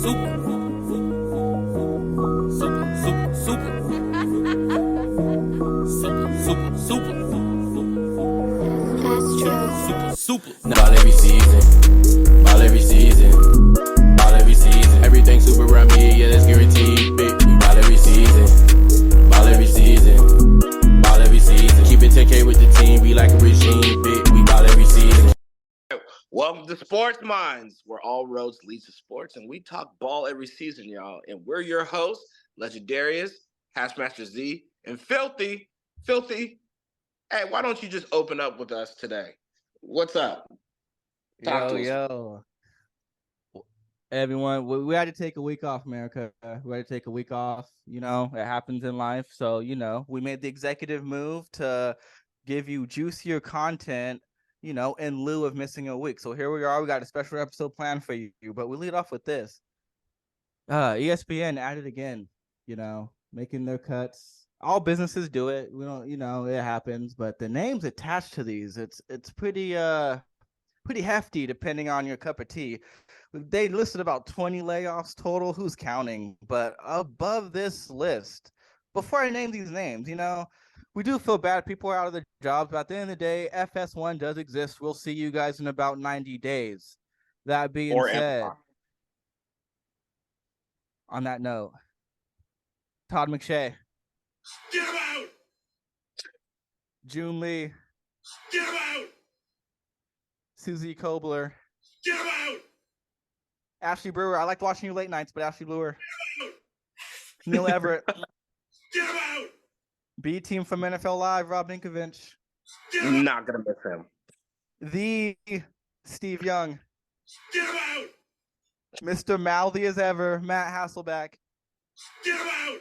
Ball every season, ball every season, ball every season. Everything super around me, yeah, that's guaranteed. Big, we ball every season, ball every season, ball every season. Keep it 10K with the team, be like a regime. Big, we ball every season. Welcome to SportsMindz, where all roads lead to sports, and we talk ball every season, y'all. And we're your hosts, Legendarius, Hashmaster Z, and Filthy. Hey, why don't you just open up with us today? What's up? Yo. Everyone, we had to take a week off, America. We had to take a week off. You know, it happens in life. So, you know, we made the executive move to give you juicier content, you know, in lieu of missing a week. So here we are. We got a special episode planned for you. But we lead off with this. ESPN at it again, you know, making their cuts. All businesses do it. We don't, you know, it happens. But the names attached to these, it's pretty hefty depending on your cup of tea. They listed about 20 layoffs total. Who's counting? But above this list, before I name these names, you know, we do feel bad. People are out of their jobs. But at the end of the day, FS1 does exist. We'll see you guys in about 90 days. That being said, on that note, Todd McShay. Get him out! June Lee. Get him out! Susie Kobler. Get him out! Ashley Brewer. I liked watching you late nights, but Ashley Brewer. Neil Everett. Get him out! B team from NFL Live, Rob Ninkovich. I'm not gonna miss him. The Steve Young. Get him out! Mr. Mouthy as ever, Matt Hasselback. Get him out!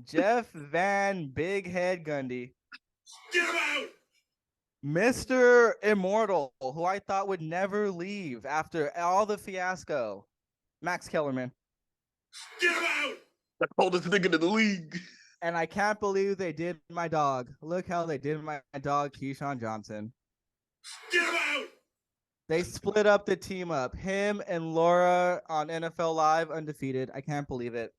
Jeff Van Big Head Gundy. Get him out! Mr. Immortal, who I thought would never leave after all the fiasco, Max Kellerman. Get him out! The coldest nigga in the league. And I can't believe they did my dog. Look how they did my dog, Keyshawn Johnson. Get him out! They split up the team up. Him and Laura on NFL Live, undefeated. I can't believe it.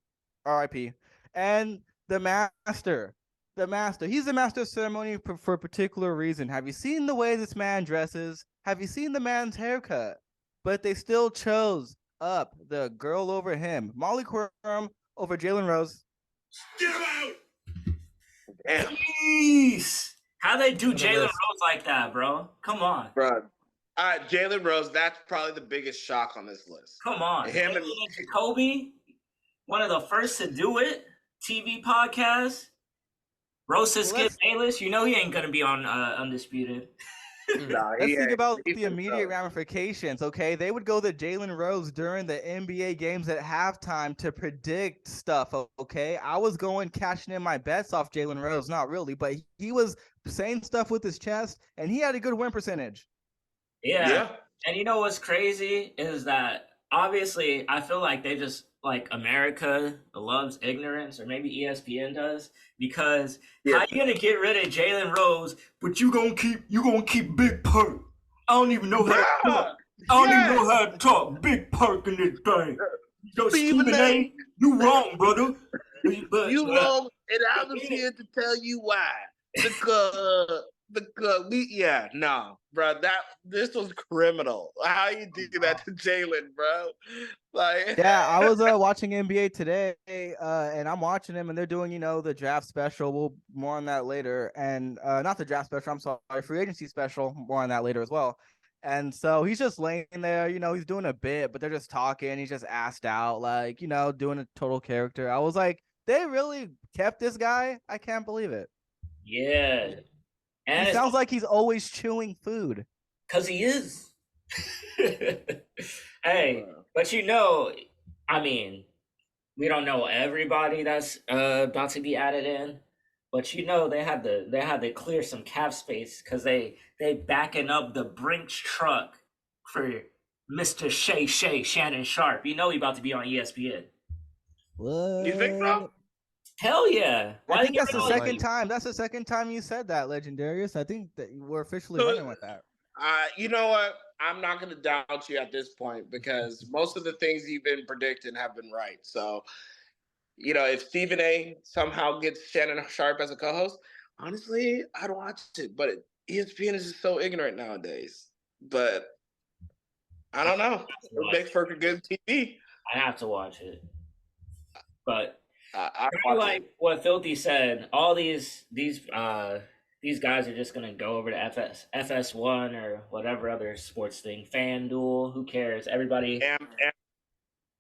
RIP. And the master. He's the master of ceremony for a particular reason. Have you seen the way this man dresses? Have you seen the man's haircut? But they still chose up the girl over him. Molly Quorum over Jalen Rose. Get him out! Damn. Jeez. How they do Jalen Rose like that, bro? Come on. Bro. Jalen Rose, that's probably the biggest shock on this list. Come on. Him and Jacoby, one of the first to do it. TV podcast. Roast Skip Bayless. You know he ain't gonna be on Undisputed. Let's think about the immediate ramifications, okay? They would go to Jalen Rose during the NBA games at halftime to predict stuff, okay? I was cashing in my bets off Jalen Rose, not really, but he was saying stuff with his chest, and he had a good win percentage. Yeah. And you know what's crazy is that obviously I feel like they just like America loves ignorance, or maybe ESPN does, because how you gonna get rid of Jalen Rose, but you gonna keep Big Perk? I don't even know how to talk. Even know how to talk. Big Perk in this thing. Yo, Stephen A, you wrong, brother. You wrong, and I'm here to tell you why. This was criminal. How you do that to Jalen, bro? Like, yeah, I was watching NBA today, and I'm watching him, and they're doing, you know, the draft special. We'll more on that later, and not the draft special. I'm sorry, free agency special. More on that later as well. And so he's just laying there, you know, he's doing a bit, but they're just talking. He's just assed out, like, you know, doing a total character. I was like, they really kept this guy. I can't believe it. Yeah. And he sounds like he's always chewing food. Because he is. Hey, but you know, I mean, we don't know everybody that's about to be added in, but you know they had to clear some cap space because they backing up the Brinks truck for Mr. Shannon Sharp. You know he about to be on ESPN. What? You think so? Hell yeah! I think that's the second time. That's the second time you said that, Legendarius. I think that we're officially running with that. You know what? I'm not going to doubt you at this point because most of the things you've been predicting have been right. So, if Stephen A. somehow gets Shannon Sharp as a co-host, honestly, I'd watch it. But ESPN is just so ignorant nowadays. But I don't know. It makes for good TV. I have to watch it. But I like what Filthy said, all these guys are just gonna go over to FS1 or whatever other sports thing, FanDuel. Who cares? Everybody,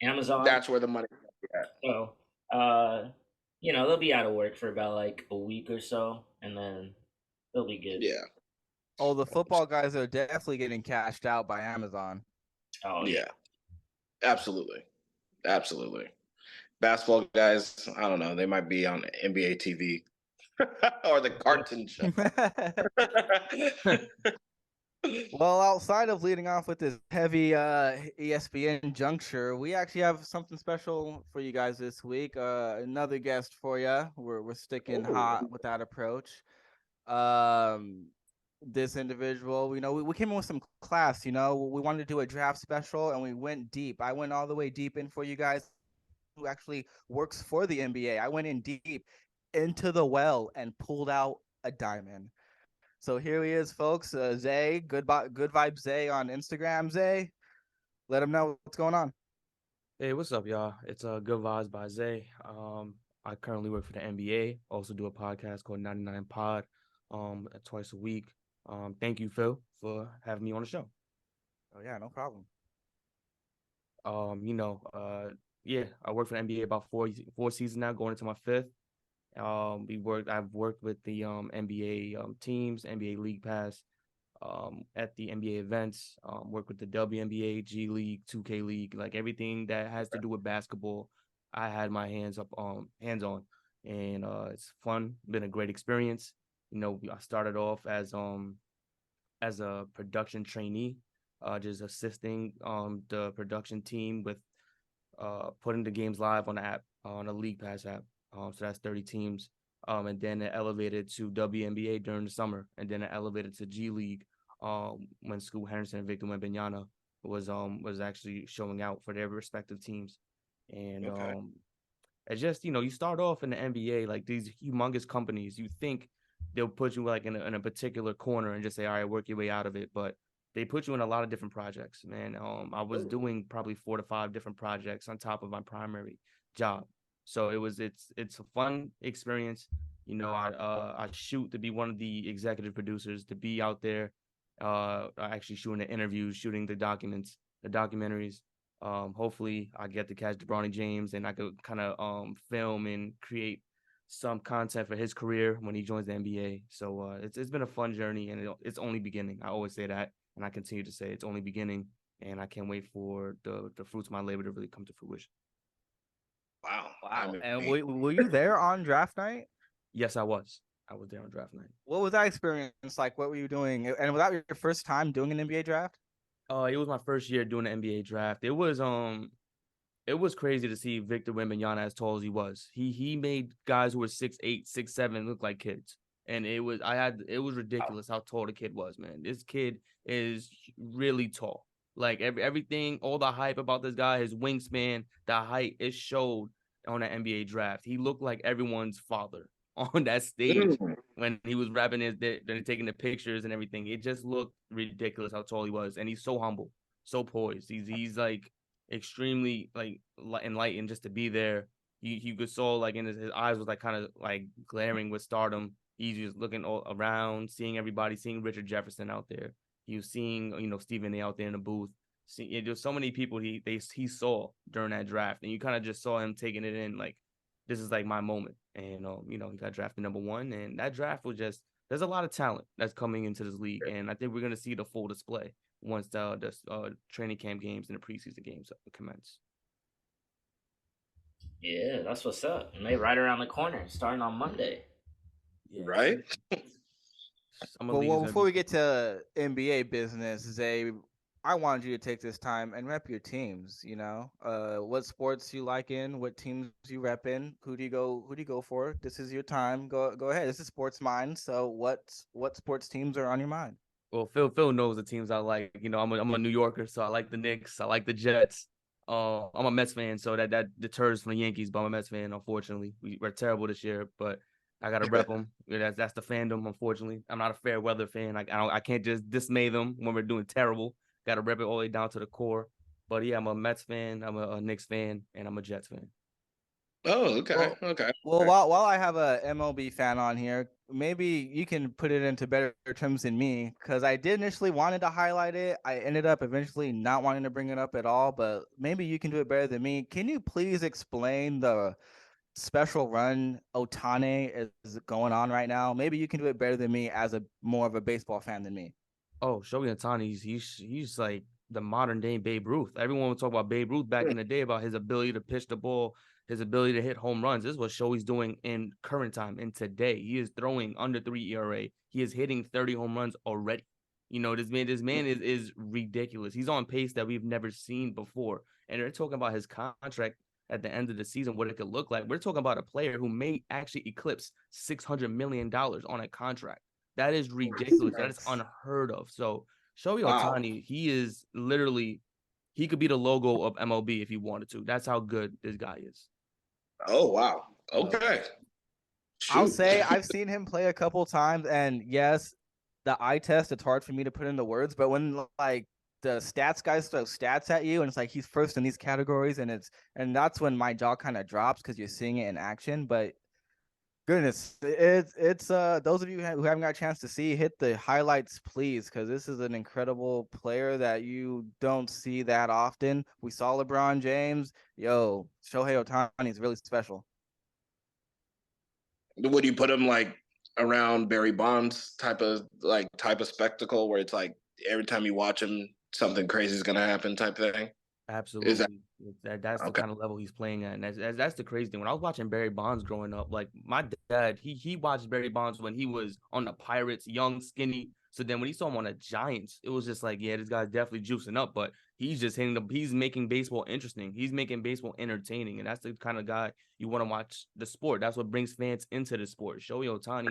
Amazon. That's where the money is at. So, they'll be out of work for about like a week or so, and then they'll be good. Yeah. Oh, the football guys are definitely getting cashed out by Amazon. Oh yeah. Absolutely. Basketball guys, I don't know. They might be on NBA TV or the cartoon show. Well, outside of leading off with this heavy ESPN juncture, we actually have something special for you guys this week. Another guest for you. We're sticking hot with that approach. This individual, we came in with some class. We wanted to do a draft special, and we went deep. I went all the way deep in for you guys. Who actually works for the NBA? I went in deep into the well and pulled out a diamond. So here he is, folks. Zay, GoodVibesbyZay on Instagram. Zay, let him know what's going on. Hey, what's up, y'all? It's Good Vibes by Zay. I currently work for the NBA. Also do a podcast called 99 Pod, twice a week. Thank you, Phil, for having me on the show. Oh yeah, no problem. Yeah, I work for the NBA about four seasons now, going into my fifth. I've worked with the NBA teams, NBA League Pass, at the NBA events, worked with the WNBA, G League, 2K League, like everything that has to do with basketball. I had my hands on, and it's fun. Been a great experience. I started off as a production trainee, just assisting the production team with putting the games live on the app, on a League Pass app. So that's 30 teams. And then it elevated to WNBA during the summer, and then it elevated to G League when Scoot Henderson and Victor Wembanyama was actually showing out for their respective teams. And it's just, you start off in the NBA, like these humongous companies, you think they'll put you like in a particular corner and just say, all right, work your way out of it. But they put you in a lot of different projects, man. I was doing probably 4 to 5 different projects on top of my primary job. So it's a fun experience. I shoot to be one of the executive producers, to be out there, actually shooting the interviews, shooting the documentaries. Hopefully I get to catch LeBron James, and I could kind of film and create some content for his career when he joins the NBA. So it's been a fun journey, and it's only beginning. I always say that, and I continue to say it's only beginning, and I can't wait for the fruits of my labor to really come to fruition. Wow. And were you there on draft night? Yes, I was. I was there on draft night. What was that experience like? What were you doing? And was that your first time doing an NBA draft? It was my first year doing the NBA draft. It was crazy to see Victor Wembanyama as tall as he was. He made guys who were 6'8", 6'7" look like kids. And it was ridiculous how tall the kid was, man. This kid is really tall. Like everything, all the hype about this guy, his wingspan, the height, it showed on the NBA draft. He looked like everyone's father on that stage when he was rapping they're taking the pictures and everything. It just looked ridiculous how tall he was. And he's so humble, so poised. He's like extremely like enlightened just to be there. You could saw like in his eyes was like kind of like glaring with stardom. He's just looking all around, seeing everybody, seeing Richard Jefferson out there. He was seeing, Stephen A. out there in the booth. There's so many people he saw during that draft, and you kind of just saw him taking it in like, this is like my moment. And he got drafted number 1, and that draft was just, there's a lot of talent that's coming into this league, and I think we're gonna see the full display once the training camp games and the preseason games commence. Yeah, that's what's up. And they right around the corner, starting on Monday. Yeah. Right. Well, before we get to NBA business, Zay, I wanted you to take this time and rep your teams. What sports you like in, what teams you rep in, who do you go for? This is your time. Go ahead. This is SportsMindz. So what sports teams are on your mind? Well, Phil knows the teams I like. You know, I'm a New Yorker, so I like the Knicks. I like the Jets. I'm a Mets fan, so that deters from the Yankees. But I'm a Mets fan. Unfortunately, we're terrible this year, but I gotta rep them. That's the fandom. Unfortunately, I'm not a fair weather fan. I can't just dismay them when we're doing terrible. Got to rep it all the way down to the core. But yeah, I'm a Mets fan. I'm a Knicks fan, and I'm a Jets fan. Oh, okay, Well, okay. well, while I have a MLB fan on here, maybe you can put it into better terms than me, because I did initially wanted to highlight it. I ended up eventually not wanting to bring it up at all, but maybe you can do it better than me. Can you please explain the special run Otani is going on right now? Maybe you can do it better than me as a more of a baseball fan than me. Oh, Shohei Ohtani, he's like the modern day Babe Ruth. Everyone would talk about Babe Ruth back in the day about his ability to pitch the ball, his ability to hit home runs. This is what Shohei's doing in current time. And today, he is throwing under 3 ERA. He is hitting 30 home runs already. You know, this man is ridiculous. He's on pace that we've never seen before. And they're talking about his contract at the end of the season, what it could look like. We're talking about a player who may actually eclipse $600 million on a contract. That is ridiculous. That is unheard of. So Shohei Ohtani, he is literally, he could be the logo of MLB if he wanted to. That's how good this guy is. Oh, wow. Okay. I'll say I've seen him play a couple times, and yes, the eye test, it's hard for me to put into words, but when like the stats guys throw stats at you and it's like he's first in these categories, and that's when my jaw kind of drops because you're seeing it in action. But goodness, it's those of you who haven't got a chance to see, hit the highlights, please, because this is an incredible player that you don't see that often. We saw LeBron James. Yo, Shohei Ohtani is really special. Would you put him like around Barry Bonds type of spectacle where it's like every time you watch him, something crazy is gonna happen type thing? Absolutely. That's the kind of level he's playing at. And that's the crazy thing. When I was watching Barry Bonds growing up, like my dad, he watched Barry Bonds when he was on the Pirates, young, skinny. So then when he saw him on the Giants, it was just like, yeah, this guy's definitely juicing up, but he's just he's making baseball interesting. He's making baseball entertaining. And that's the kind of guy you want to watch the sport. That's what brings fans into the sport. Shohei Ohtani,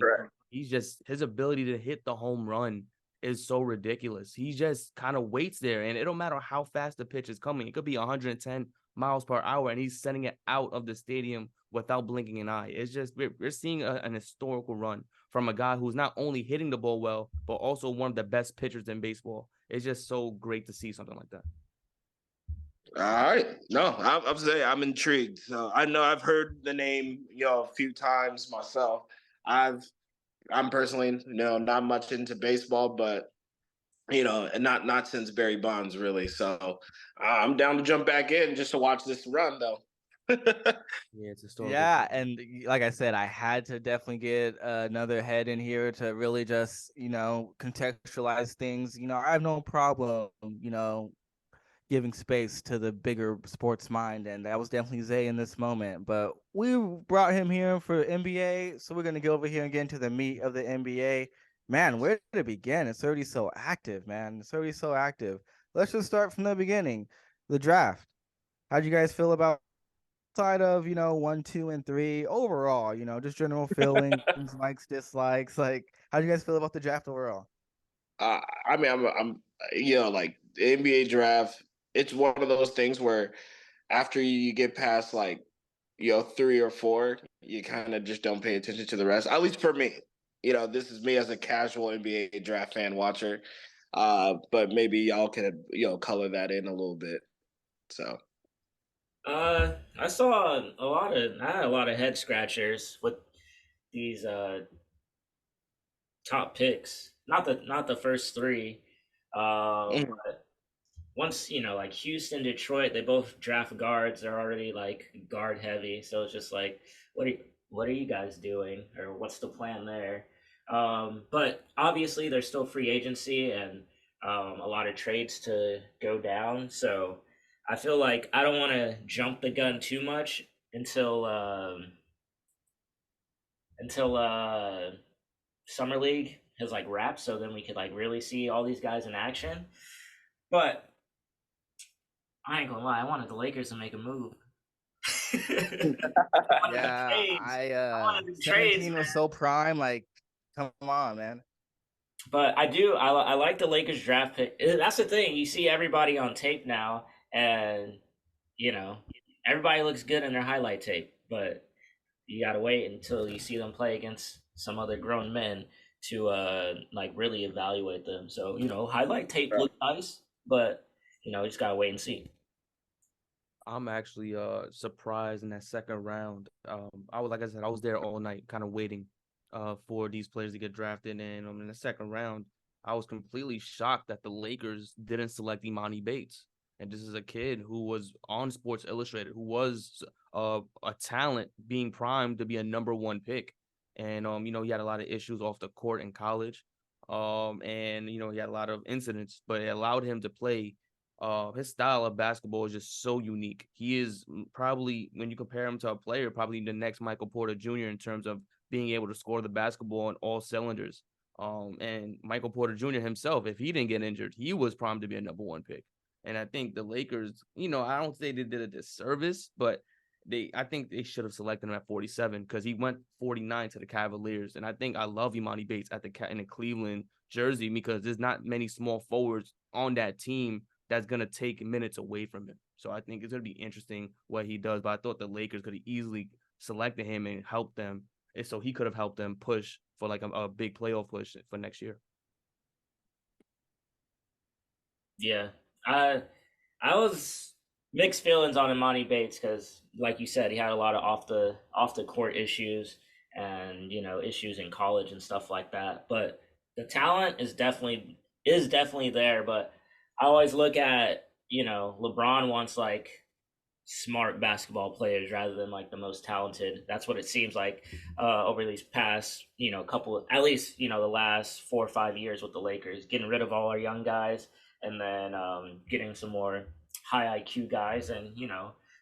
he's just, his ability to hit the home run is so ridiculous. He just kind of waits there, and it don't matter how fast the pitch is coming. It could be 110 miles per hour, and he's sending it out of the stadium without blinking an eye. It's just, we're seeing an historical run from a guy who's not only hitting the ball well, but also one of the best pitchers in baseball. It's just so great to see something like that. All right. No, I'm saying I'm intrigued. So I know I've heard the name, a few times myself. I'm personally, not much into baseball, but and not since Barry Bonds really. So I'm down to jump back in just to watch this run, though. Yeah, it's historical. Yeah, and like I said, I had to definitely get another head in here to really just contextualize things. I have no problem, giving space to the bigger sports mind, and that was definitely Zay in this moment. But we brought him here for NBA, so we're gonna go over here and get into the meat of the NBA. Man, where did it begin? It's already so active, man. It's already so active. Let's just start from the beginning. The draft. How'd you guys feel about side of 1, 2, and 3 overall? Just general feelings, likes, dislikes. Like, how'd you guys feel about the draft overall? I mean, I'm like the NBA draft. It's one of those things where after you get past 3 or 4, you kind of just don't pay attention to the rest. At least for me, this is me as a casual NBA draft fan watcher. But maybe y'all could color that in a little bit. So. I had a lot of head scratchers with these top picks. Not the first 3. But once like Houston, Detroit, they both draft guards. They're already guard heavy, so it's just like, what are you guys doing, or what's the plan there? But obviously there's still free agency and a lot of trades to go down. So I feel like I don't want to jump the gun too much until Summer League has wrapped, so then we could really see all these guys in action. But I ain't gonna lie, I wanted the Lakers to make a move. Yeah, 17 was so prime. Come on, man. But I like the Lakers draft pick. That's the thing. You see everybody on tape now, and you know everybody looks good in their highlight tape. But you gotta wait until you see them play against some other grown men to like really evaluate them. So highlight tape look nice, but just gotta wait and see. I'm actually surprised in that second round. I was, like I said, I was there all night, kind of waiting for these players to get drafted. And in the second round, I was completely shocked that the Lakers didn't select Imani Bates. And this is a kid who was on Sports Illustrated, who was a talent being primed to be a #1 pick. And he had a lot of issues off the court in college. And he had a lot of incidents, but it allowed him to play. His style of basketball is just so unique. He is probably, when you compare him to a player, probably the next Michael Porter Jr. in terms of being able to score the basketball on all cylinders. And Michael Porter Jr. himself, if he didn't get injured, he was primed to be a #1 pick. And I think the Lakers, I don't say they did a disservice, but I think they should have selected him at 47 because he went 49 to the Cavaliers. And I think I love Imani Bates in the Cleveland jersey because there's not many small forwards on that team that's going to take minutes away from him. So I think it's going to be interesting what he does. But I thought the Lakers could have easily selected him and helped them. And so he could have helped them push for like a big playoff push for next year. Yeah. I was mixed feelings on Imani Bates because, like you said, he had a lot of off the court issues and, issues in college and stuff like that. But the talent is definitely there. But I always look at, LeBron wants like smart basketball players rather than like the most talented. That's what it seems like over these past, at least, the last 4 or 5 years with the Lakers, getting rid of all our young guys and then getting some more high IQ guys and,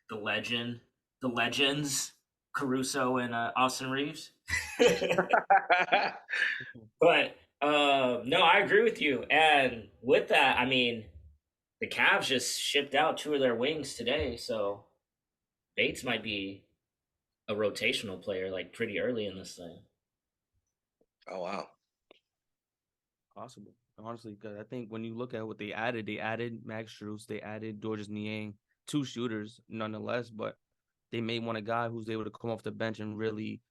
the legends, Caruso and Austin Reeves. But no, I agree with you. And with that, I mean, the Cavs just shipped out 2 of their wings today, so Bates might be a rotational player like pretty early in this thing. Oh wow, possible. Honestly, because I think when you look at what they added Max Strus, they added Georges Niang, 2 shooters nonetheless, but they may want a guy who's able to come off the bench and really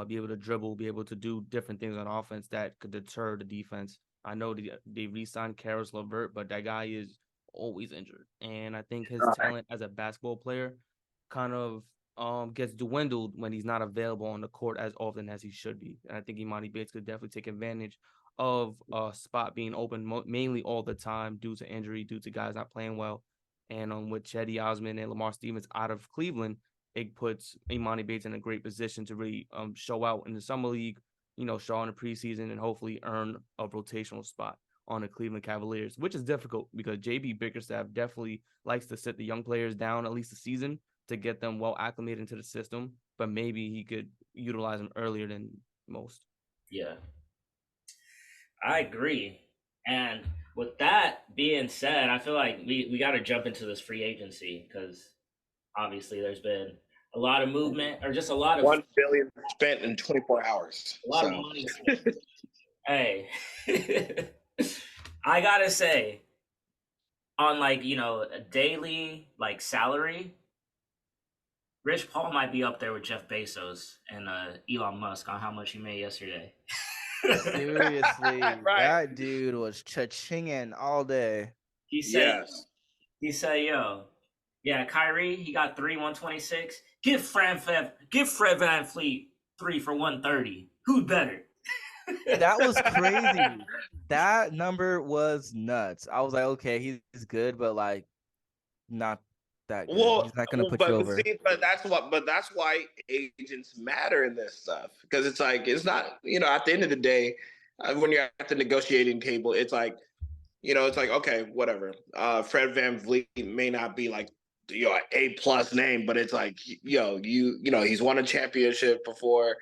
be able to dribble, be able to do different things on offense that could deter the defense. I know they re-signed Karis LeVert, but that guy is always injured. And I think his talent as a basketball player kind of gets dwindled when he's not available on the court as often as he should be. And I think Imani Bates could definitely take advantage of a spot being open mainly all the time due to injury, due to guys not playing well. And with Cedi Osman and Lamar Stevens out of Cleveland, it puts Imani Bates in a great position to really show out in the summer league, show out in the preseason and hopefully earn a rotational spot on the Cleveland Cavaliers, which is difficult because JB Bickerstaff definitely likes to sit the young players down at least a season to get them well acclimated into the system, but maybe he could utilize them earlier than most. Yeah, I agree. And with that being said, I feel like we got to jump into this free agency because obviously there's been a lot of movement or just a lot of $1 billion spent in 24 hours. A lot of money spent. Hey, I gotta say, on like a daily like salary, Rich Paul might be up there with Jeff Bezos and Elon Musk on how much he made yesterday. Seriously, That dude was cha-chinging all day. He said, yo, yeah, Kyrie, he got 3 126. Give Fred VanVleet 3 for 130. Who's better? That was crazy. That number was nuts. I was like, okay, he's good, but like not that good. Well, he's not gonna put you over. But that's why agents matter in this stuff because it's like it's not at the end of the day when you're at the negotiating table, it's like it's like okay, whatever. Fred VanVleet may not be like an A+ name, but it's like he's won a championship before.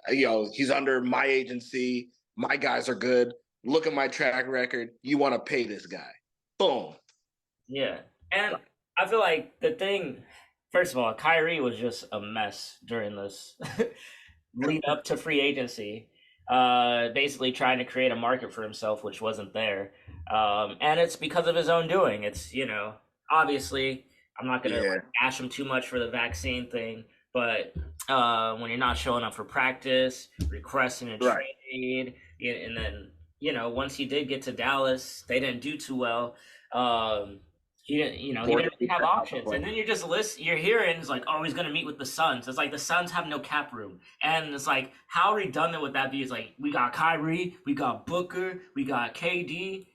He's under my agency. My guys are good. Look at my track record. You want to pay this guy. Boom. Yeah. And I feel like the thing, first of all, Kyrie was just a mess during this lead up to free agency. basically trying to create a market for himself, which wasn't there. And it's because of his own doing. It's, obviously, I'm not going to bash him too much for the vaccine thing, but when you're not showing up for practice, requesting a trade, and then, once he did get to Dallas, they didn't do too well. He didn't, he didn't really have options. And then you're hearing it's like, oh, he's going to meet with the Suns. It's like the Suns have no cap room. And it's like, how redundant would that be? It's like, we got Kyrie, we got Booker, we got KD,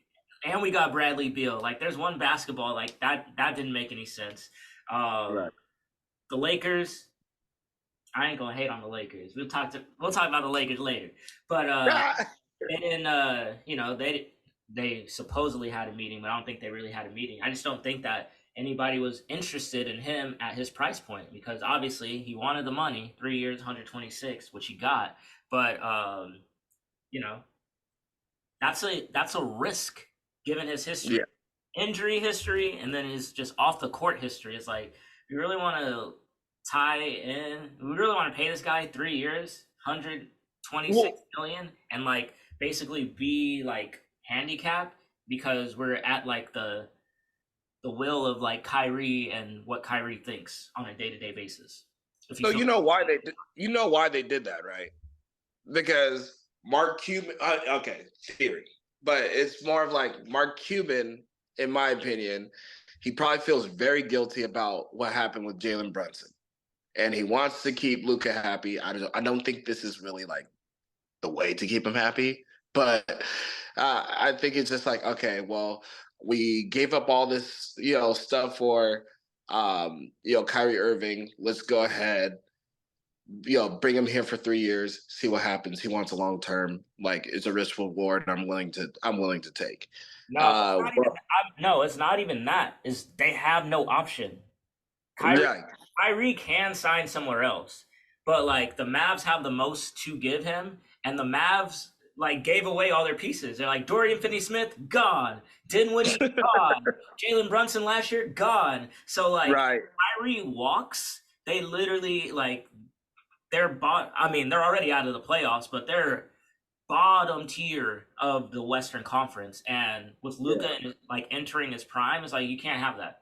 and we got Bradley Beal. Like, there's one basketball, like, that didn't make any sense. The Lakers, I ain't going to hate on the Lakers. We'll talk about the Lakers later. But they didn't, they supposedly had a meeting, but I don't think they really had a meeting. I just don't think that anybody was interested in him at his price point, because obviously he wanted the money, 3 years, 126, which he got. But that's a risk given his history, injury history, and then his just off the court history. It's like, we really want to we really want to pay this guy 3 years, 126 million, and like basically be like handicap because we're at like the will of like Kyrie and what Kyrie thinks on a day-to-day basis. So you know why they did that, right? Because Mark Cuban, theory, but it's more of like Mark Cuban, in my opinion, he probably feels very guilty about what happened with Jalen Brunson, and he wants to keep Luka happy. I don't think this is really like the way to keep him happy. But I think it's just like, okay, well, we gave up all this, stuff for, Kyrie Irving. Let's go ahead, bring him here for 3 years, see what happens. He wants a long term, like it's a risk reward. I'm willing to take. No, it's not even that. Is they have no option. Kyrie can sign somewhere else, but like the Mavs have the most to give him, and the Mavs like gave away all their pieces. They're like, Dorian Finney-Smith, gone. Dinwiddie, gone. Jalen Brunson last year, gone. So like Kyrie walks, they literally like they're already out of the playoffs, but they're bottom tier of the Western Conference. And with Luka like entering his prime, it's like you can't have that.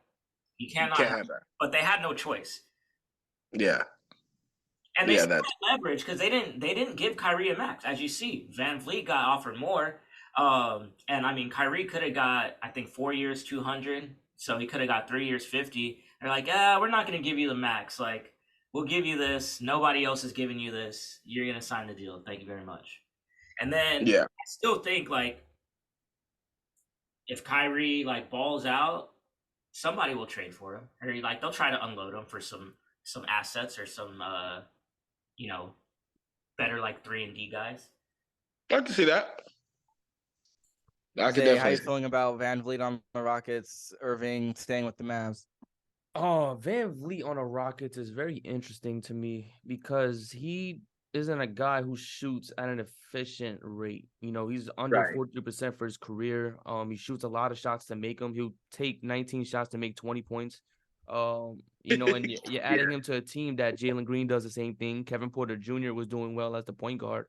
You cannot have that. But they had no choice. Yeah. And they still had leverage because they didn't give Kyrie a max. As you see, Van Vliet got offered more. And I mean, Kyrie could have got, I think, 4 years, 200. So he could have got 3 years, 50. They're like, we're not going to give you the max. Like, we'll give you this. Nobody else is giving you this. You're going to sign the deal. Thank you very much. And then I still think, like, if Kyrie, like, balls out, somebody will trade for him. Or, like, they'll try to unload him for some assets or some, better, like, 3-and-D guys. I can see that. How are you feeling about Van Vliet on the Rockets, Irving staying with the Mavs? Oh, Van Vliet on the Rockets is very interesting to me because he isn't a guy who shoots at an efficient rate. He's under 43% for his career. He shoots a lot of shots to make them. He'll take 19 shots to make 20 points. And you're adding him to a team that Jalen Green does the same thing. Kevin Porter Jr. was doing well as the point guard.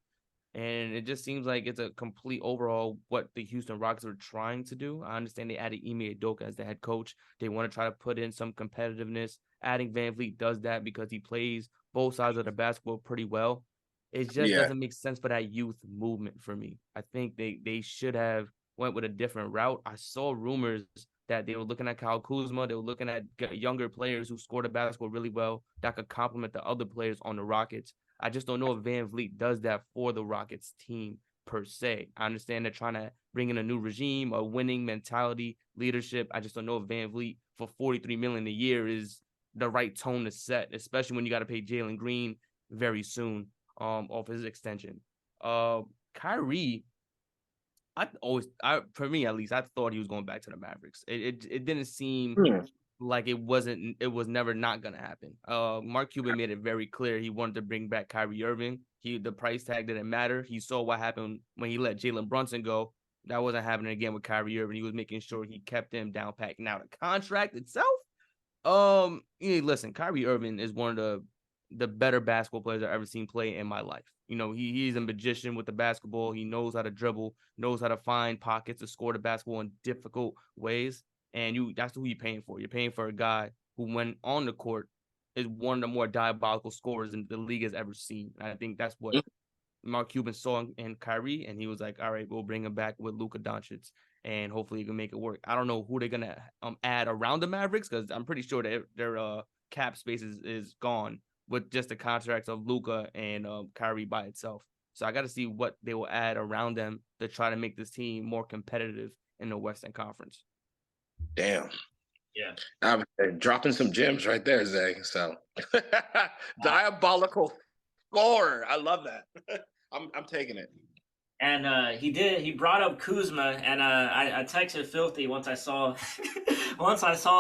And it just seems like it's a complete overhaul what the Houston Rockets are trying to do. I understand they added Ime Udoka as the head coach. They want to try to put in some competitiveness. Adding Van Vliet does that because he plays both sides of the basketball pretty well. It just doesn't make sense for that youth movement for me. I think they should have went with a different route. I saw rumors that they were looking at Kyle Kuzma. They were looking at younger players who scored the basketball really well that could complement the other players on the Rockets. I just don't know if Van Vliet does that for the Rockets team per se. I understand they're trying to bring in a new regime, a winning mentality, leadership. I just don't know if Van Vliet for $43 million a year is the right tone to set, especially when you got to pay Jalen Green very soon off his extension. Kyrie, for me at least, I thought he was going back to the Mavericks. It didn't seem like it was never not gonna happen. Mark Cuban made it very clear he wanted to bring back Kyrie Irving. The price tag didn't matter. He saw what happened when he let Jalen Brunson go. That wasn't happening again with Kyrie Irving. He was making sure he kept him down pat. Now the contract itself, listen, Kyrie Irving is one of the better basketball players I've ever seen play in my life. You know, he's a magician with the basketball. He knows how to dribble, knows how to find pockets to score the basketball in difficult ways. And that's who you're paying for. You're paying for a guy who, when on the court, is one of the more diabolical scorers in the league has ever seen. And I think that's what Mark Cuban saw in Kyrie, and he was like, all right, we'll bring him back with Luka Doncic, and hopefully he can make it work. I don't know who they're going to add around the Mavericks, because I'm pretty sure that their cap space is gone with just the contracts of Luka and Kyrie by itself. So I got to see what they will add around them to try to make this team more competitive in the Western Conference. Damn. Yeah. I'm dropping some gems right there, Zay. So diabolical scorer. I love that. I'm taking it. And he brought up Kuzma, and I texted Filthy once I saw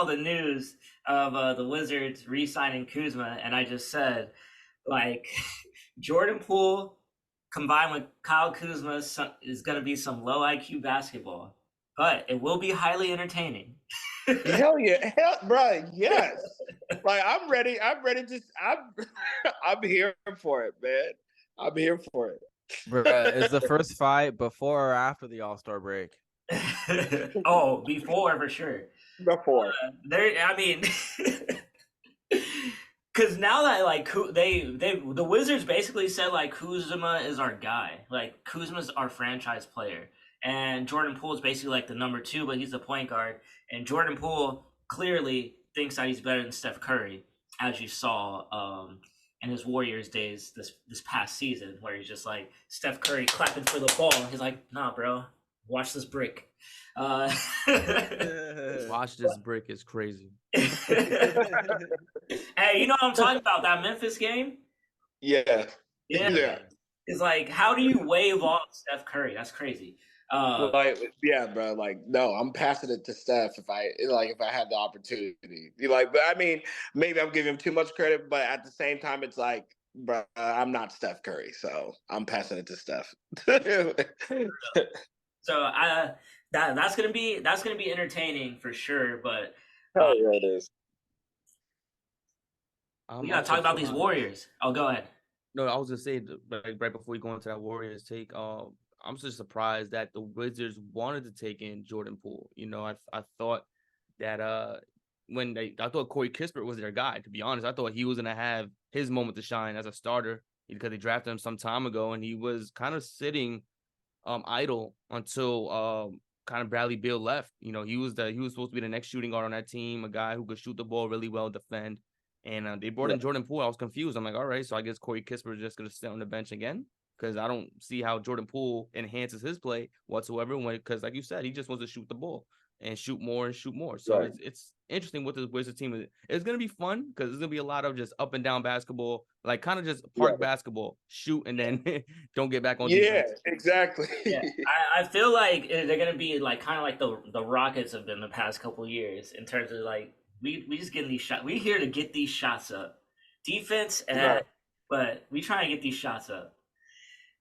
the news of the Wizards re-signing Kuzma, and I just said, like, Jordan Poole combined with Kyle Kuzma is going to be some low IQ basketball, but it will be highly entertaining. Hell yeah, bro, yes. Like, I'm ready. I'm here for it, man. I'm here for it. Bruh, is the first fight before or after the All-Star break? Oh, before for sure. Before. Because now that, like, the Wizards basically said, like, Kuzma is our guy. Like, Kuzma's our franchise player. And Jordan Poole is basically like the number 2, but he's the point guard. And Jordan Poole clearly thinks that he's better than Steph Curry, as you saw in his Warriors days this past season, where he's just like, Steph Curry clapping for the ball. He's like, nah, bro, watch this brick. Watch this brick is crazy. Hey, you know what I'm talking about? That Memphis game? Yeah. It's like, how do you wave off Steph Curry? That's crazy. Yeah, bro. Like, no, I'm passing it to Steph if I had the opportunity. But I mean, maybe I'm giving him too much credit, but at the same time, it's like, bro, I'm not Steph Curry, so I'm passing it to Steph. So that's gonna be entertaining for sure. But yeah, it is. We gotta talk about these Warriors. Oh, go ahead. No, I was gonna say, right before we go into that Warriors take, I'm just surprised that the Wizards wanted to take in Jordan Poole. You know, I thought that I thought Corey Kispert was their guy, to be honest. I thought he was gonna have his moment to shine as a starter because they drafted him some time ago, and he was kind of sitting idle until kind of Bradley Beal left. You know, he was supposed to be the next shooting guard on that team, a guy who could shoot the ball really well, defend. And they brought in Jordan Poole. I was confused. I'm like, all right, so I guess Corey Kispert is just gonna sit on the bench again, because I don't see how Jordan Poole enhances his play whatsoever. Because, like you said, he just wants to shoot the ball and shoot more and shoot more. So it's interesting what this Wizards team is. It's going to be fun because there's going to be a lot of just up and down basketball, like kind of just park basketball, shoot, and then don't get back on defense. Yeah, exactly. Yeah. I feel like they're going to be like kind of like the Rockets have been the past couple of years in terms of like, we just getting these shots. We're here to get these shots up. Defense, but we try to get these shots up.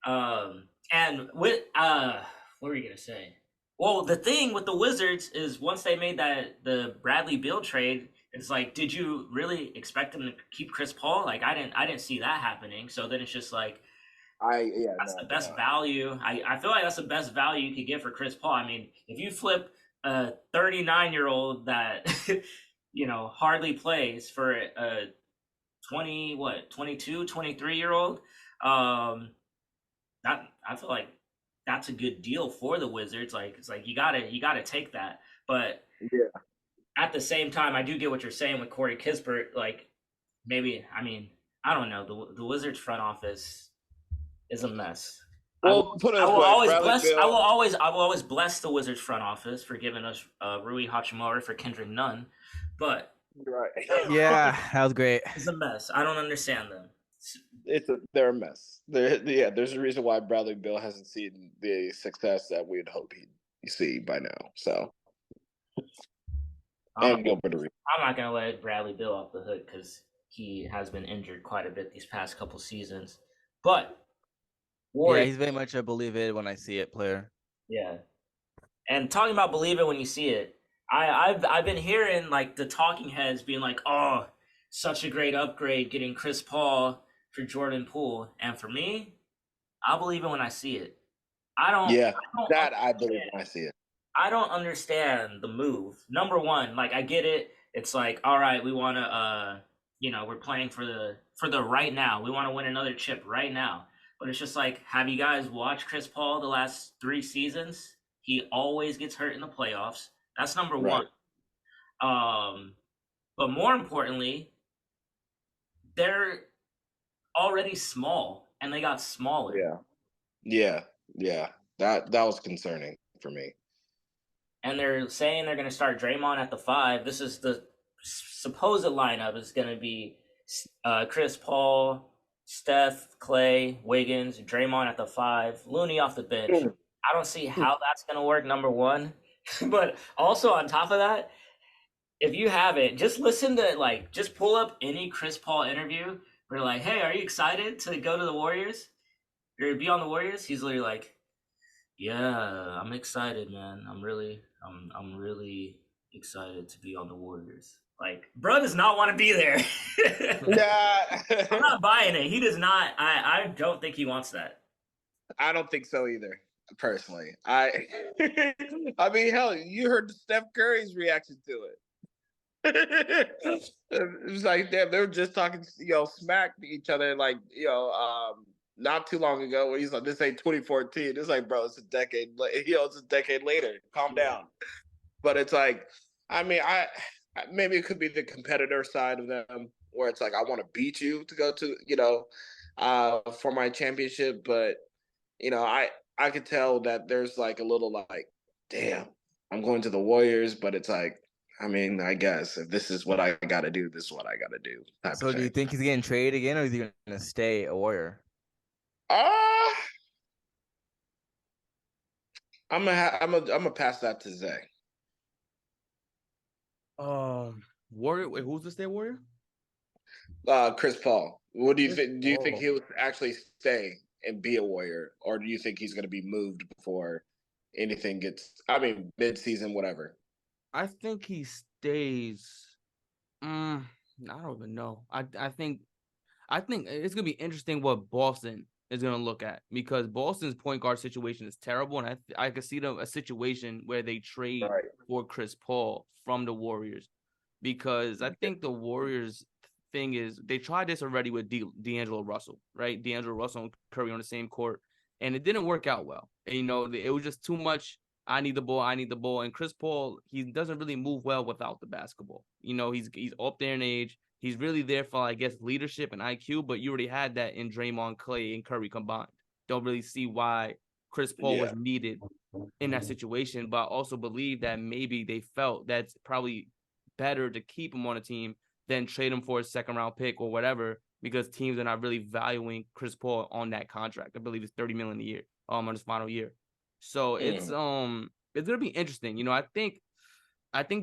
And with what were you gonna say? Well, the thing with the Wizards is once they made the Bradley Beal trade, it's like, did you really expect them to keep Chris Paul? Like, I didn't see that happening. So then it's just like, that's the best value. I feel like that's the best value you could get for Chris Paul. I mean, if you flip a 39-year-old that you know hardly plays for a 22, 23-year-old, I feel like that's a good deal for the Wizards. Like, it's like you gotta take that. But at the same time, I do get what you're saying with Corey Kispert. Like, maybe, I mean, I don't know. The Wizards front office is a mess. Well, I will always bless the Wizards front office for giving us Rui Hachimura for Kendrick Nunn, but yeah, that was great. It's a mess. I don't understand them. They're a mess. There's a reason why Bradley Beal hasn't seen the success that we'd hope he'd see by now. So, I'm not gonna let Bradley Beal off the hook because he has been injured quite a bit these past couple seasons. But he's very much a believe it when I see it player. Yeah, and talking about believe it when you see it, I've been hearing like the talking heads being like, oh, such a great upgrade getting Chris Paul for Jordan Poole. And for me, I'll believe it when I see it. I don't I believe when I see it. I don't understand the move. Number one, like I get it. It's like, all right, we want to, we're playing for the right now. We want to win another chip right now. But it's just like, have you guys watched Chris Paul the last 3 seasons? He always gets hurt in the playoffs. That's number one. But more importantly, they're already small, and they got smaller. Yeah. That was concerning for me. And they're saying they're going to start Draymond at the 5. This is the supposed lineup is going to be Chris Paul, Steph, Clay, Wiggins, Draymond at the 5, Looney off the bench. I don't see how that's going to work, number one. But also on top of that, if you haven't, just listen to, just pull up any Chris Paul interview. We're like, hey, are you excited to go to the Warriors? Or to be on the Warriors? He's literally like, yeah, I'm excited, man. I'm really excited to be on the Warriors. Like, bro does not want to be there. I'm not buying it. He does not. I don't think he wants that. I don't think so either, personally. I mean, hell, you heard Steph Curry's reaction to it. It was like, damn, they were just talking, smack to each other, not too long ago, where he's like, this ain't 2014. It's like, bro, it's a decade. It's a decade later. Calm down. But it's like, I mean, maybe it could be the competitor side of them, where it's like, I want to beat you to go to, for my championship. But I could tell that there's like a little like, damn, I'm going to the Warriors, but it's like, I mean, I guess if this is what I got to do, this is what I got to do. So do you think he's getting traded again, or is he going to stay a Warrior? I'm gonna pass that to Zay. Warrior. Wait, who's the state Warrior? Chris Paul. What do you think? Do you think he would actually stay and be a Warrior, or do you think he's going to be moved before anything gets? I mean, mid-season, whatever. I think he stays. I don't even know. I think it's gonna be interesting what Boston is gonna look at, because Boston's point guard situation is terrible, and I could see a situation where they trade for Chris Paul from the Warriors, because I think the Warriors thing is they tried this already with D'Angelo Russell, right? D'Angelo Russell and Curry on the same court, and it didn't work out well. And, it was just too much. I need the ball. And Chris Paul, he doesn't really move well without the basketball. He's up there in age. He's really there for, I guess, leadership and IQ, but you already had that in Draymond, Clay, and Curry combined. Don't really see why Chris Paul was needed in that situation, but I also believe that maybe they felt that's probably better to keep him on a team than trade him for a second-round pick or whatever, because teams are not really valuing Chris Paul on that contract. I believe it's $30 million a year on his final year. So it's gonna be interesting. I think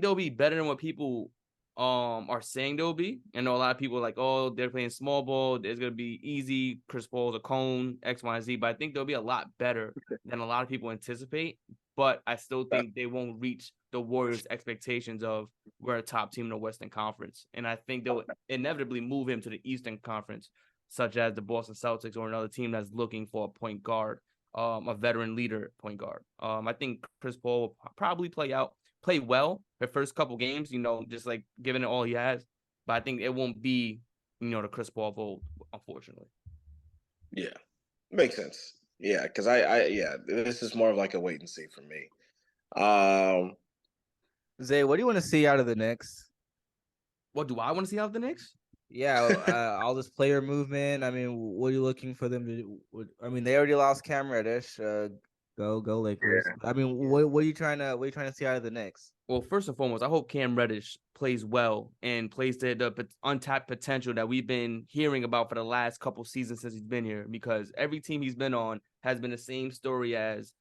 they'll be better than what people are saying they'll be. I know a lot of people are like, oh, they're playing small ball, it's gonna be easy, Chris Paul's a cone, X, Y, and Z. But I think they'll be a lot better than a lot of people anticipate. But I still think they won't reach the Warriors' expectations of we're a top team in the Western Conference. And I think they'll inevitably move him to the Eastern Conference, such as the Boston Celtics or another team that's looking for a point guard. A veteran leader point guard. I think Chris Paul will probably play well the first couple games, just like giving it all he has. But I think it won't be, the Chris Paul of old, unfortunately. Yeah, makes sense. Yeah, because this is more of like a wait and see for me. Zay, what do you want to see out of the Knicks? What do I want to see out of the Knicks? Yeah, all this player movement. I mean, what are you looking for them to do? I mean, they already lost Cam Reddish. Go Lakers. Yeah. I mean, what are you trying to see out of the Knicks? Well, first and foremost, I hope Cam Reddish plays well and plays the untapped potential that we've been hearing about for the last couple seasons since he's been here, because every team he's been on has been the same story as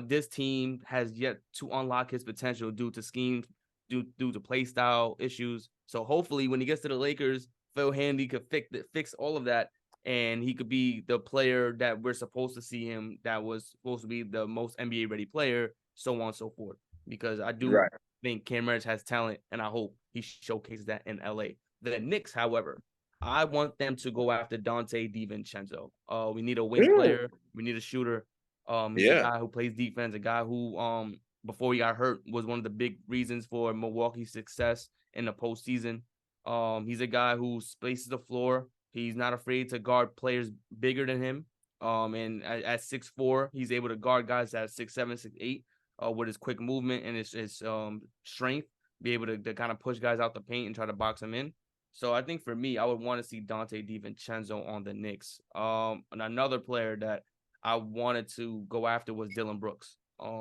this team has yet to unlock his potential due to schemes, due to play style issues. So hopefully when he gets to the Lakers, Phil Handy could fix all of that, and he could be the player that we're supposed to see him, that was supposed to be the most NBA-ready player, so on and so forth. Because I do think Cam Reddish has talent, and I hope he showcases that in LA The Knicks, however, I want them to go after Dante DiVincenzo. We need a wing player. We need a shooter. He's a guy who plays defense, a guy who, before he got hurt, was one of the big reasons for Milwaukee's success in the postseason. He's a guy who spaces the floor. He's not afraid to guard players bigger than him. And at 6'4", he's able to guard guys at 6'7", 6'8", with his quick movement and his strength, be able to kind of push guys out the paint and try to box them in. So I think for me, I would want to see Dante DiVincenzo on the Knicks. And another player that I wanted to go after was Dylan Brooks.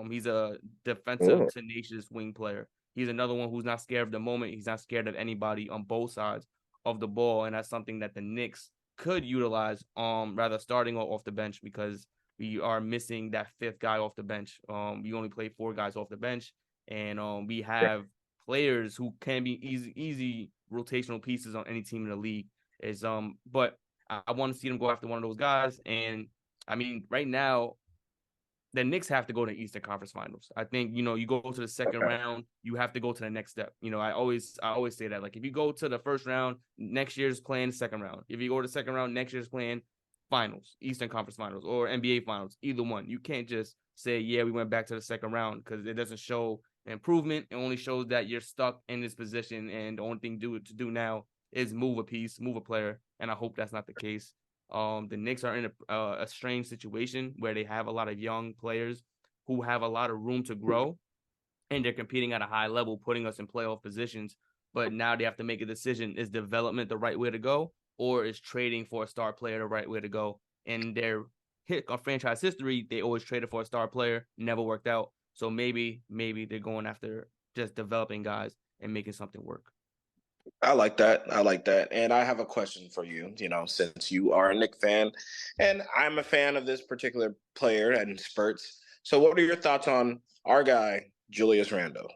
He's a defensive, tenacious wing player. He's another one who's not scared of the moment. He's not scared of anybody on both sides of the ball, and that's something that the Knicks could utilize, rather starting or off the bench, because we are missing that fifth guy off the bench. We only play 4 guys off the bench, and we have players who can be easy rotational pieces on any team in the league. But I want to see them go after one of those guys. And I mean, right now, the Knicks have to go to the Eastern Conference Finals. I think, you go to the second round, you have to go to the next step. I always say that. Like, if you go to the first round, next year's playing the second round. If you go to the second round, next year's playing finals, Eastern Conference Finals or NBA Finals, either one. You can't just say, yeah, we went back to the second round, because it doesn't show improvement. It only shows that you're stuck in this position, and the only thing to do now is move a piece, move a player, and I hope that's not the case. The Knicks are in a strange situation where they have a lot of young players who have a lot of room to grow, and they're competing at a high level, putting us in playoff positions. But now they have to make a decision. Is development the right way to go, or is trading for a star player the right way to go? In their franchise history, they always traded for a star player, never worked out. So maybe they're going after just developing guys and making something work. I like that. And I have a question for you, since you are a Knicks fan and I'm a fan of this particular player and spurts. So what are your thoughts on our guy, Julius Randle?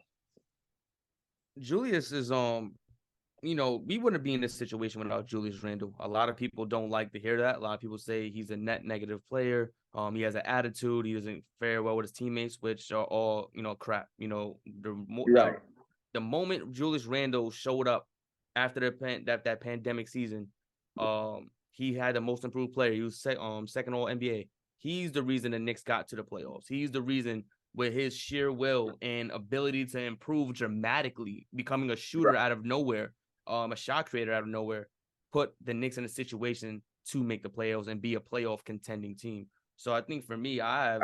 Julius is, we wouldn't be in this situation without Julius Randle. A lot of people don't like to hear that. A lot of people say he's a net negative player. He has an attitude. He doesn't fare well with his teammates, which are all, crap. The moment Julius Randle showed up after that pandemic season, he had the most improved player. He was second all NBA. He's the reason the Knicks got to the playoffs. He's the reason, with his sheer will and ability to improve dramatically, becoming a shooter out of nowhere, a shot creator out of nowhere, put the Knicks in a situation to make the playoffs and be a playoff contending team. So I think for me, I have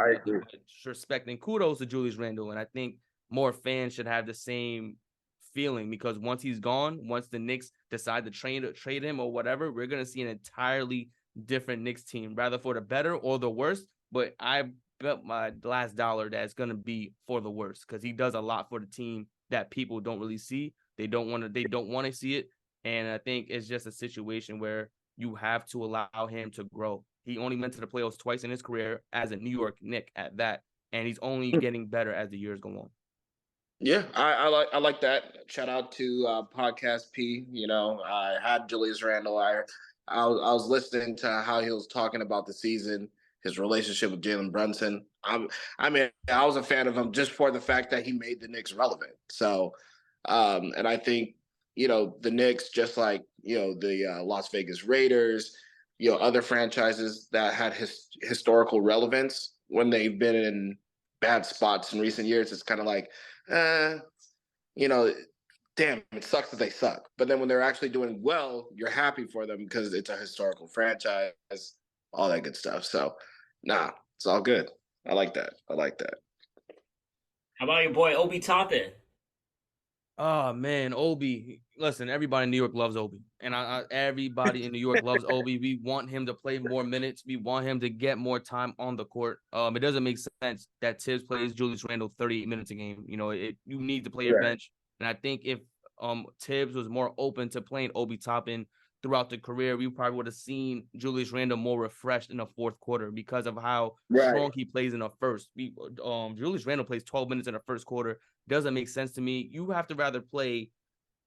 respect and kudos to Julius Randle, and I think more fans should have the same feeling, because once he's gone, once the Knicks decide to trade him or whatever, we're going to see an entirely different Knicks team, rather for the better or the worse. But I bet my last dollar that it's going to be for the worse, because he does a lot for the team that people don't really see. They don't want to see it. And I think it's just a situation where you have to allow him to grow. He only went to the playoffs twice in his career as a New York Knick at that, and he's only getting better as the years go on. Yeah, I like that. Shout out to Podcast P. I had Julius Randle. I was listening to how he was talking about the season, his relationship with Jalen Brunson. I was a fan of him just for the fact that he made the Knicks relevant. So, and I think, the Knicks, just like, the Las Vegas Raiders, other franchises that had historical relevance when they've been in bad spots in recent years, it's kind of like, damn, it sucks that they suck. But then when they're actually doing well, you're happy for them because it's a historical franchise, all that good stuff. So, it's all good. I like that. How about your boy Obi Toppin? Oh man, Obi. Listen, everybody in New York loves Obi, and everybody in New York loves Obi. We want him to play more minutes. We want him to get more time on the court. It doesn't make sense that Tibbs plays Julius Randle 38 minutes a game. You need to play your bench, and I think if Tibbs was more open to playing Obi Toppin throughout the career, we probably would have seen Julius Randle more refreshed in the fourth quarter because of how strong he plays in the first. Julius Randle plays 12 minutes in the first quarter. Doesn't make sense to me. You have to rather play.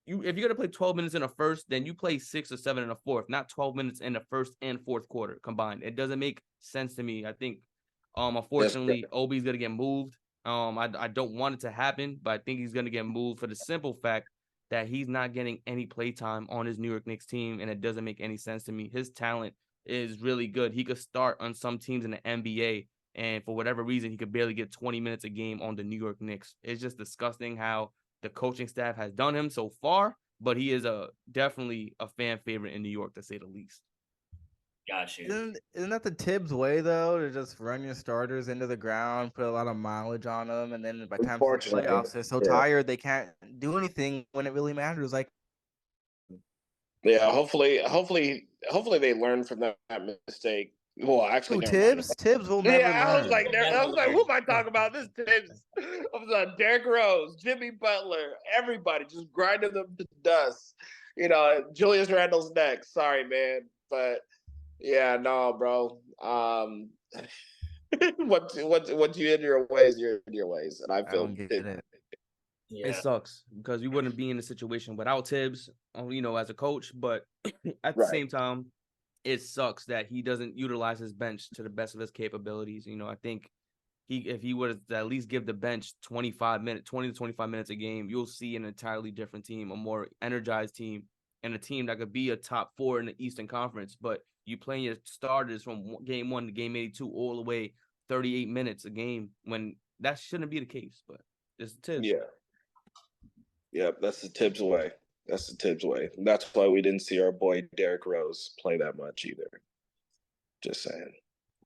If you're going to play 12 minutes in the first, then you play 6 or 7 in the fourth, not 12 minutes in the first and fourth quarter combined. It doesn't make sense to me. I think, unfortunately, Obi's going to get moved. I don't want it to happen, but I think he's going to get moved for the simple fact that he's not getting any play time on his New York Knicks team, and it doesn't make any sense to me. His talent is really good. He could start on some teams in the NBA, and for whatever reason, he could barely get 20 minutes a game on the New York Knicks. It's just disgusting how the coaching staff has done him so far, but he is definitely a fan favorite in New York, to say the least. Got you. Isn't that the Tibbs way, though, to just run your starters into the ground, put a lot of mileage on them, and then by the time it's the playoffs, they're so tired they can't do anything when it really matters? Like, yeah, hopefully they learn from that mistake. Well, actually, Tibbs will never. Yeah, I was learn. like, who am I talking about? This Tibbs. I was like, Derrick Rose, Jimmy Butler, everybody just grinding them to dust. You know, Julius Randle's next. Sorry, man, but yeah, no, bro. Once you in your ways, you're in your ways, and I feel it. Yeah. It sucks because we wouldn't be in a situation without Tibbs, you know, as a coach. But at the same time, it sucks that he doesn't utilize his bench to the best of his capabilities. You know, I think if he would at least give the bench 20 to 25 minutes a game, you'll see an entirely different team, a more energized team, and a team that could be a top 4 in the Eastern Conference. But you playing your starters from game 1 to game 82 all the way 38 minutes a game when that shouldn't be the case. But it's Tibbs. Yeah. Yep, that's the Tibbs way. That's the Tibbs way. And that's why we didn't see our boy Derrick Rose play that much either. Just saying.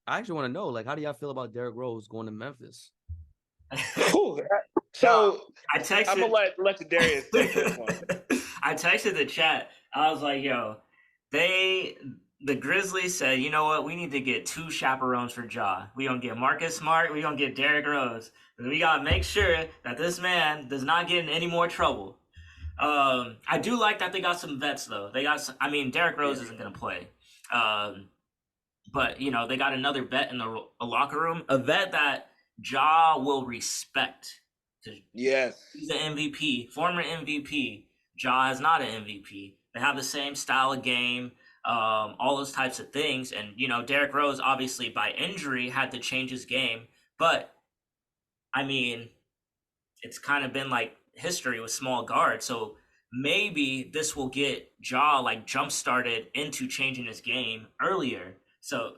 I actually want to know, like, how do y'all feel about Derrick Rose going to Memphis? So I texted. I'm gonna let Darius take this one. I texted the chat. I was like, "Yo, the Grizzlies said, you know what? We need to get 2 chaperones for Ja. We gonna get Marcus Smart. We gonna get Derrick Rose. We gotta make sure that this man does not get in any more trouble." I do like that they got some vets though. Derrick Rose isn't gonna play. But you know, they got another vet in the locker room, a vet that Ja will respect. Yes. He's an MVP, former MVP. Ja is not an MVP. They have the same style of game, all those types of things. And, you know, Derrick Rose, obviously, by injury, had to change his game. But, I mean, it's kind of been like history with small guards. So maybe this will get Ja, like, jump-started into changing his game earlier. So,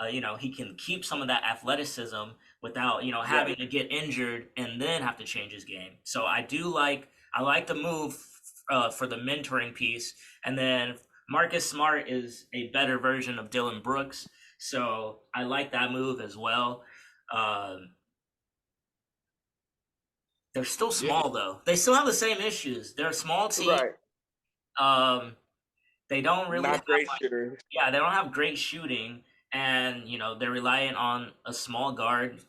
you know, he can keep some of that athleticism without, you know, having to get injured and then have to change his game. So I like the move for the mentoring piece. And then Marcus Smart is a better version of Dylan Brooks. So I like that move as well. They're still small though. They still have the same issues. They're a small team. Right. They don't really not great shooter. Yeah, they don't have great shooting. And, you know, they're reliant on a small guard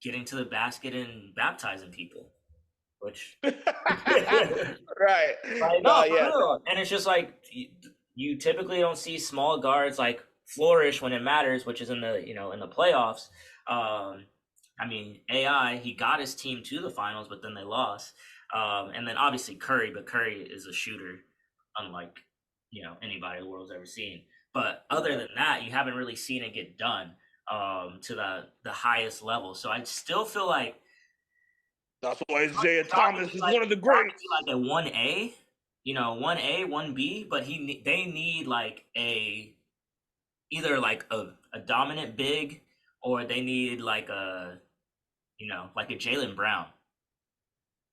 getting to the basket and baptizing people, which right. Like, no, real. And it's just like you typically don't see small guards like flourish when it matters, which is in the playoffs. I mean, AI, he got his team to the finals, but then they lost. And then obviously Curry, but Curry is a shooter, unlike, you know, anybody the world's ever seen. But other than that, you haven't really seen it get done to the highest level. So I still feel like that's why Isaiah Thomas is one of the greats. Like a 1A, you know, 1A, 1B, but they need like either like a dominant big, or they need like a Jaylen Brown.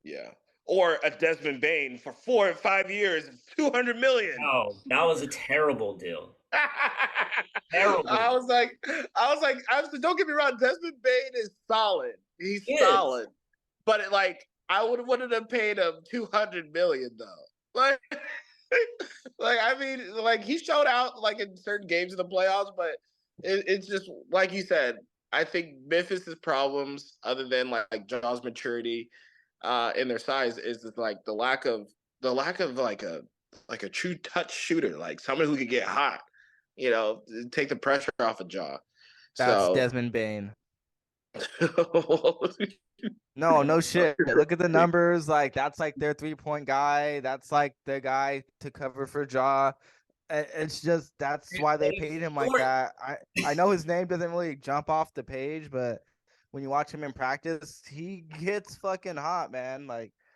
Yeah. Or a Desmond Bane for 4 or 5 years, $200 million. No, that was a terrible deal. Terrible. I was like, don't get me wrong, Desmond Bane is solid. He's solid. But I would have wanted to pay him $200 million though. I mean, he showed out in certain games in the playoffs, but it's just like you said. I think Memphis' problems, other than Ja's maturity, in their size, is the lack of a true touch shooter, like someone who could get hot, you know, take the pressure off of Ja. That's Desmond Bane. No shit. Look at the numbers. That's their 3-point guy. That's the guy to cover for Ja. It's just that's why they paid him like that. I know his name doesn't really jump off the page, but when you watch him in practice, he gets fucking hot, man.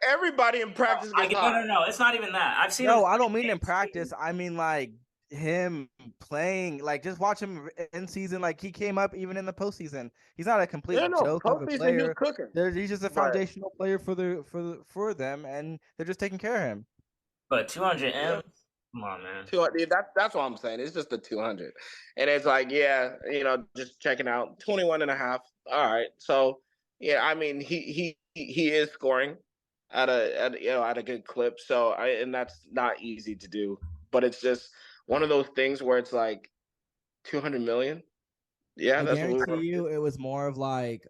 Everybody in practice gets hot. No. It's not even that. I've seen him. No, I don't mean in practice. I mean like him playing. Like just watch him in season. Like he came up even in the postseason. He's not a complete joke of a Postseason, player. he's cooking. He's just a foundational player for them, and they're just taking care of him. But 200 M. Come on, man. 200. That's what I'm saying. It's just the 200, and it's like, yeah, just checking out 21 and a half. All right, so yeah, I mean, he is scoring at a good clip. So and that's not easy to do, but it's just one of those things where it's like 200 million. Yeah, I that's guarantee you, it was more of like,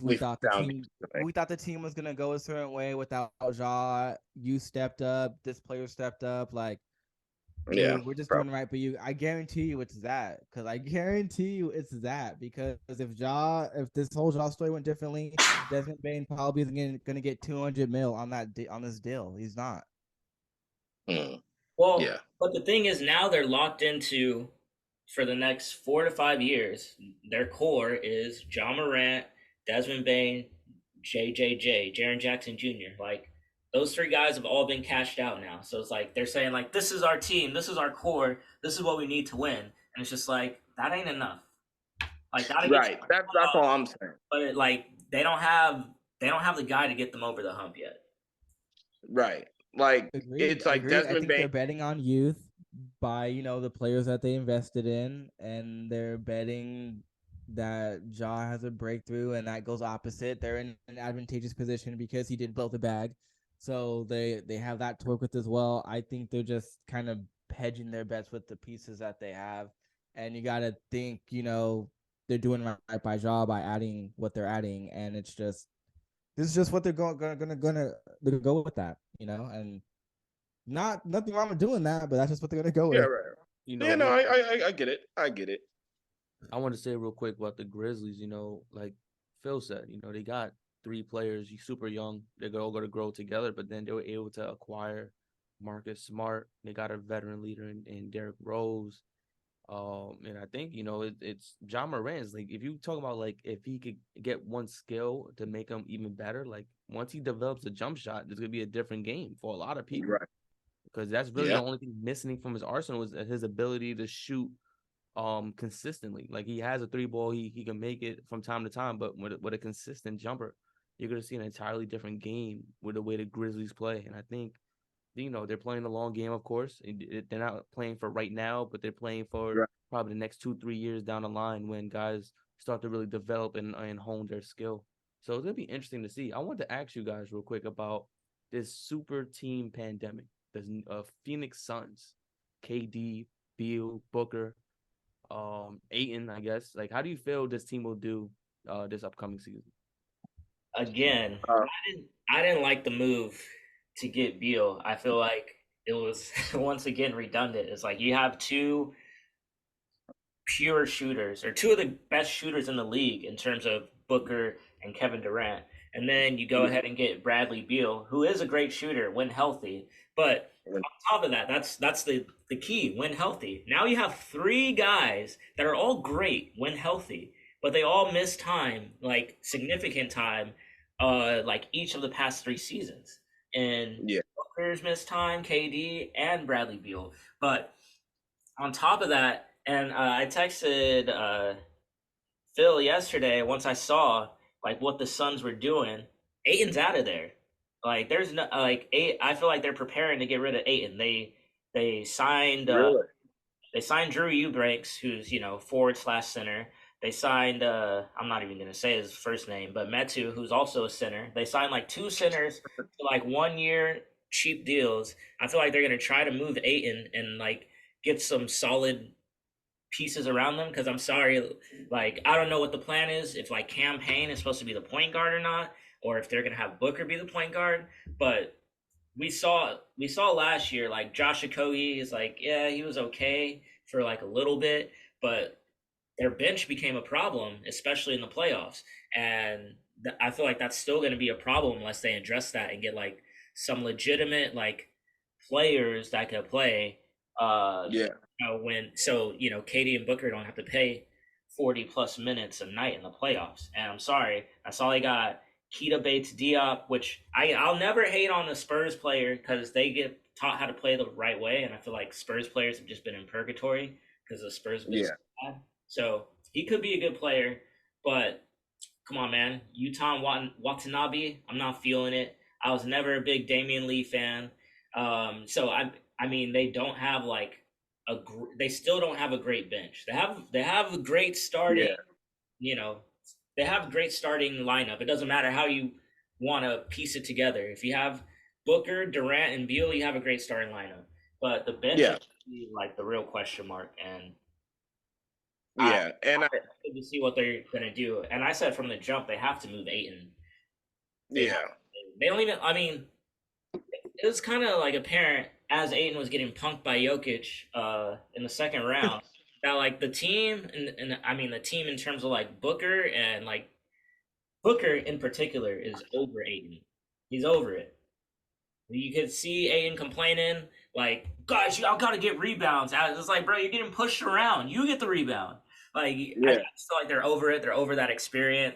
we thought the team was gonna go a certain way without Ja. You stepped up. This player stepped up. Like, dude, we're just doing right for you. I guarantee you, it's that. Because if this whole Ja story went differently, Desmond Bane probably isn't gonna get 200 mil on this deal. He's not. Well, yeah. But the thing is, now they're locked into, for the next 4 to 5 years, their core is Ja Morant, Desmond Bane, JJJ, Jaren Jackson Jr. Like, those 3 guys have all been cashed out now. So it's like they're saying, like, this is our team, this is our core, this is what we need to win. And it's just like, that ain't enough. Like, right. That's all I'm saying. But they don't have the guy to get them over the hump yet. Right. Like, it's like Desmond Bane. They're betting on youth by the players that they invested in, and they're betting that Ja has a breakthrough, and that goes opposite. They're in an advantageous position because he did blow the bag, so they have that to work with as well. I think they're just kind of hedging their bets with the pieces that they have, and you got to think they're doing right by Ja by adding what they're adding, and this is just what they're gonna go with that, and nothing wrong with doing that, but that's just what they're gonna go with. Yeah, right. I get it. I want to say real quick about the Grizzlies. Like Phil said, they got 3 players, super young. They're all going to grow together, but then they were able to acquire Marcus Smart. They got a veteran leader in Derrick Rose. And I think, it's Ja Morant's. Like, if you talk about, like, if he could get one skill to make him even better, like, once he develops a jump shot, there's going to be a different game for a lot of people. Right. Because that's really the only thing missing from his arsenal is his ability to shoot consistently. Like, he has a 3-ball, he can make it from time to time, but with a consistent jumper, you're going to see an entirely different game with the way the Grizzlies play. And I think, they're playing the long game, of course. They're not playing for right now, but they're playing for probably the next 2-3 years down the line when guys start to really develop and hone their skill. So it's going to be interesting to see. I want to ask you guys real quick about this super team pandemic. The Phoenix Suns, KD, Beal, Booker, Ayton, I guess. Like, how do you feel this team will do this upcoming season? Again, I didn't like the move to get Beal. I feel like it was once again redundant. It's like you have 2 pure shooters, or 2 of the best shooters in the league in terms of Booker and Kevin Durant. And then you go ahead and get Bradley Beal, who is a great shooter when healthy. But on top of that, that's the key, when healthy. Now you have 3 guys that are all great when healthy, but they all miss time, like significant time, like each of the past 3 seasons. And Booker's missed time, KD, and Bradley Beal. But on top of that, and I texted Phil yesterday once I saw like what the Suns were doing. Ayton's out of there. Like, there's no I feel like they're preparing to get rid of Ayton. They signed Drew Eubanks, who's forward/center. They signed I'm not even gonna say his first name, but Metu, who's also a center. They signed like 2 centers for like 1-year cheap deals. I feel like they're gonna try to move Ayton and like get some solid pieces around them, because I'm sorry, like, I don't know what the plan is, if like Cam Payne is supposed to be the point guard or not, or if they're gonna have Booker be the point guard. But we saw last year, like, Josh Okogie is like, yeah, he was okay for like a little bit, but their bench became a problem, especially in the playoffs. And I feel like that's still going to be a problem unless they address that and get like some legitimate like players that could play. KD and Booker don't have to pay 40 plus minutes a night in the playoffs. And I'm sorry, that's all they got. Keita Bates Diop, which I'll never hate on a Spurs player because they get taught how to play the right way, and I feel like Spurs players have just been in purgatory because the Spurs have been so bad. So he could be a good player, but come on, man, Watanabe, I'm not feeling it. I was never a big Damian Lee fan, so I mean they don't have like they still don't have a great bench. They have a great starting, you know, they have great starting lineup. It doesn't matter how you want to piece it together. If you have Booker, Durant, and Beal, you have a great starting lineup. But the bench is like the real question mark. And I to see what they're gonna do. And I said from the jump they have to move Ayton. They don't even. I mean, it was kind of like apparent as Ayton was getting punked by Jokic in the second round. That like the team and I mean the team in terms of like Booker and like Booker in particular is over Ayton. He's over it. You could see Ayton complaining like, "Guys, y'all gotta get rebounds." It's like, bro, you're getting pushed around. You get the rebound. Like I just feel like they're over it. They're over that experiment.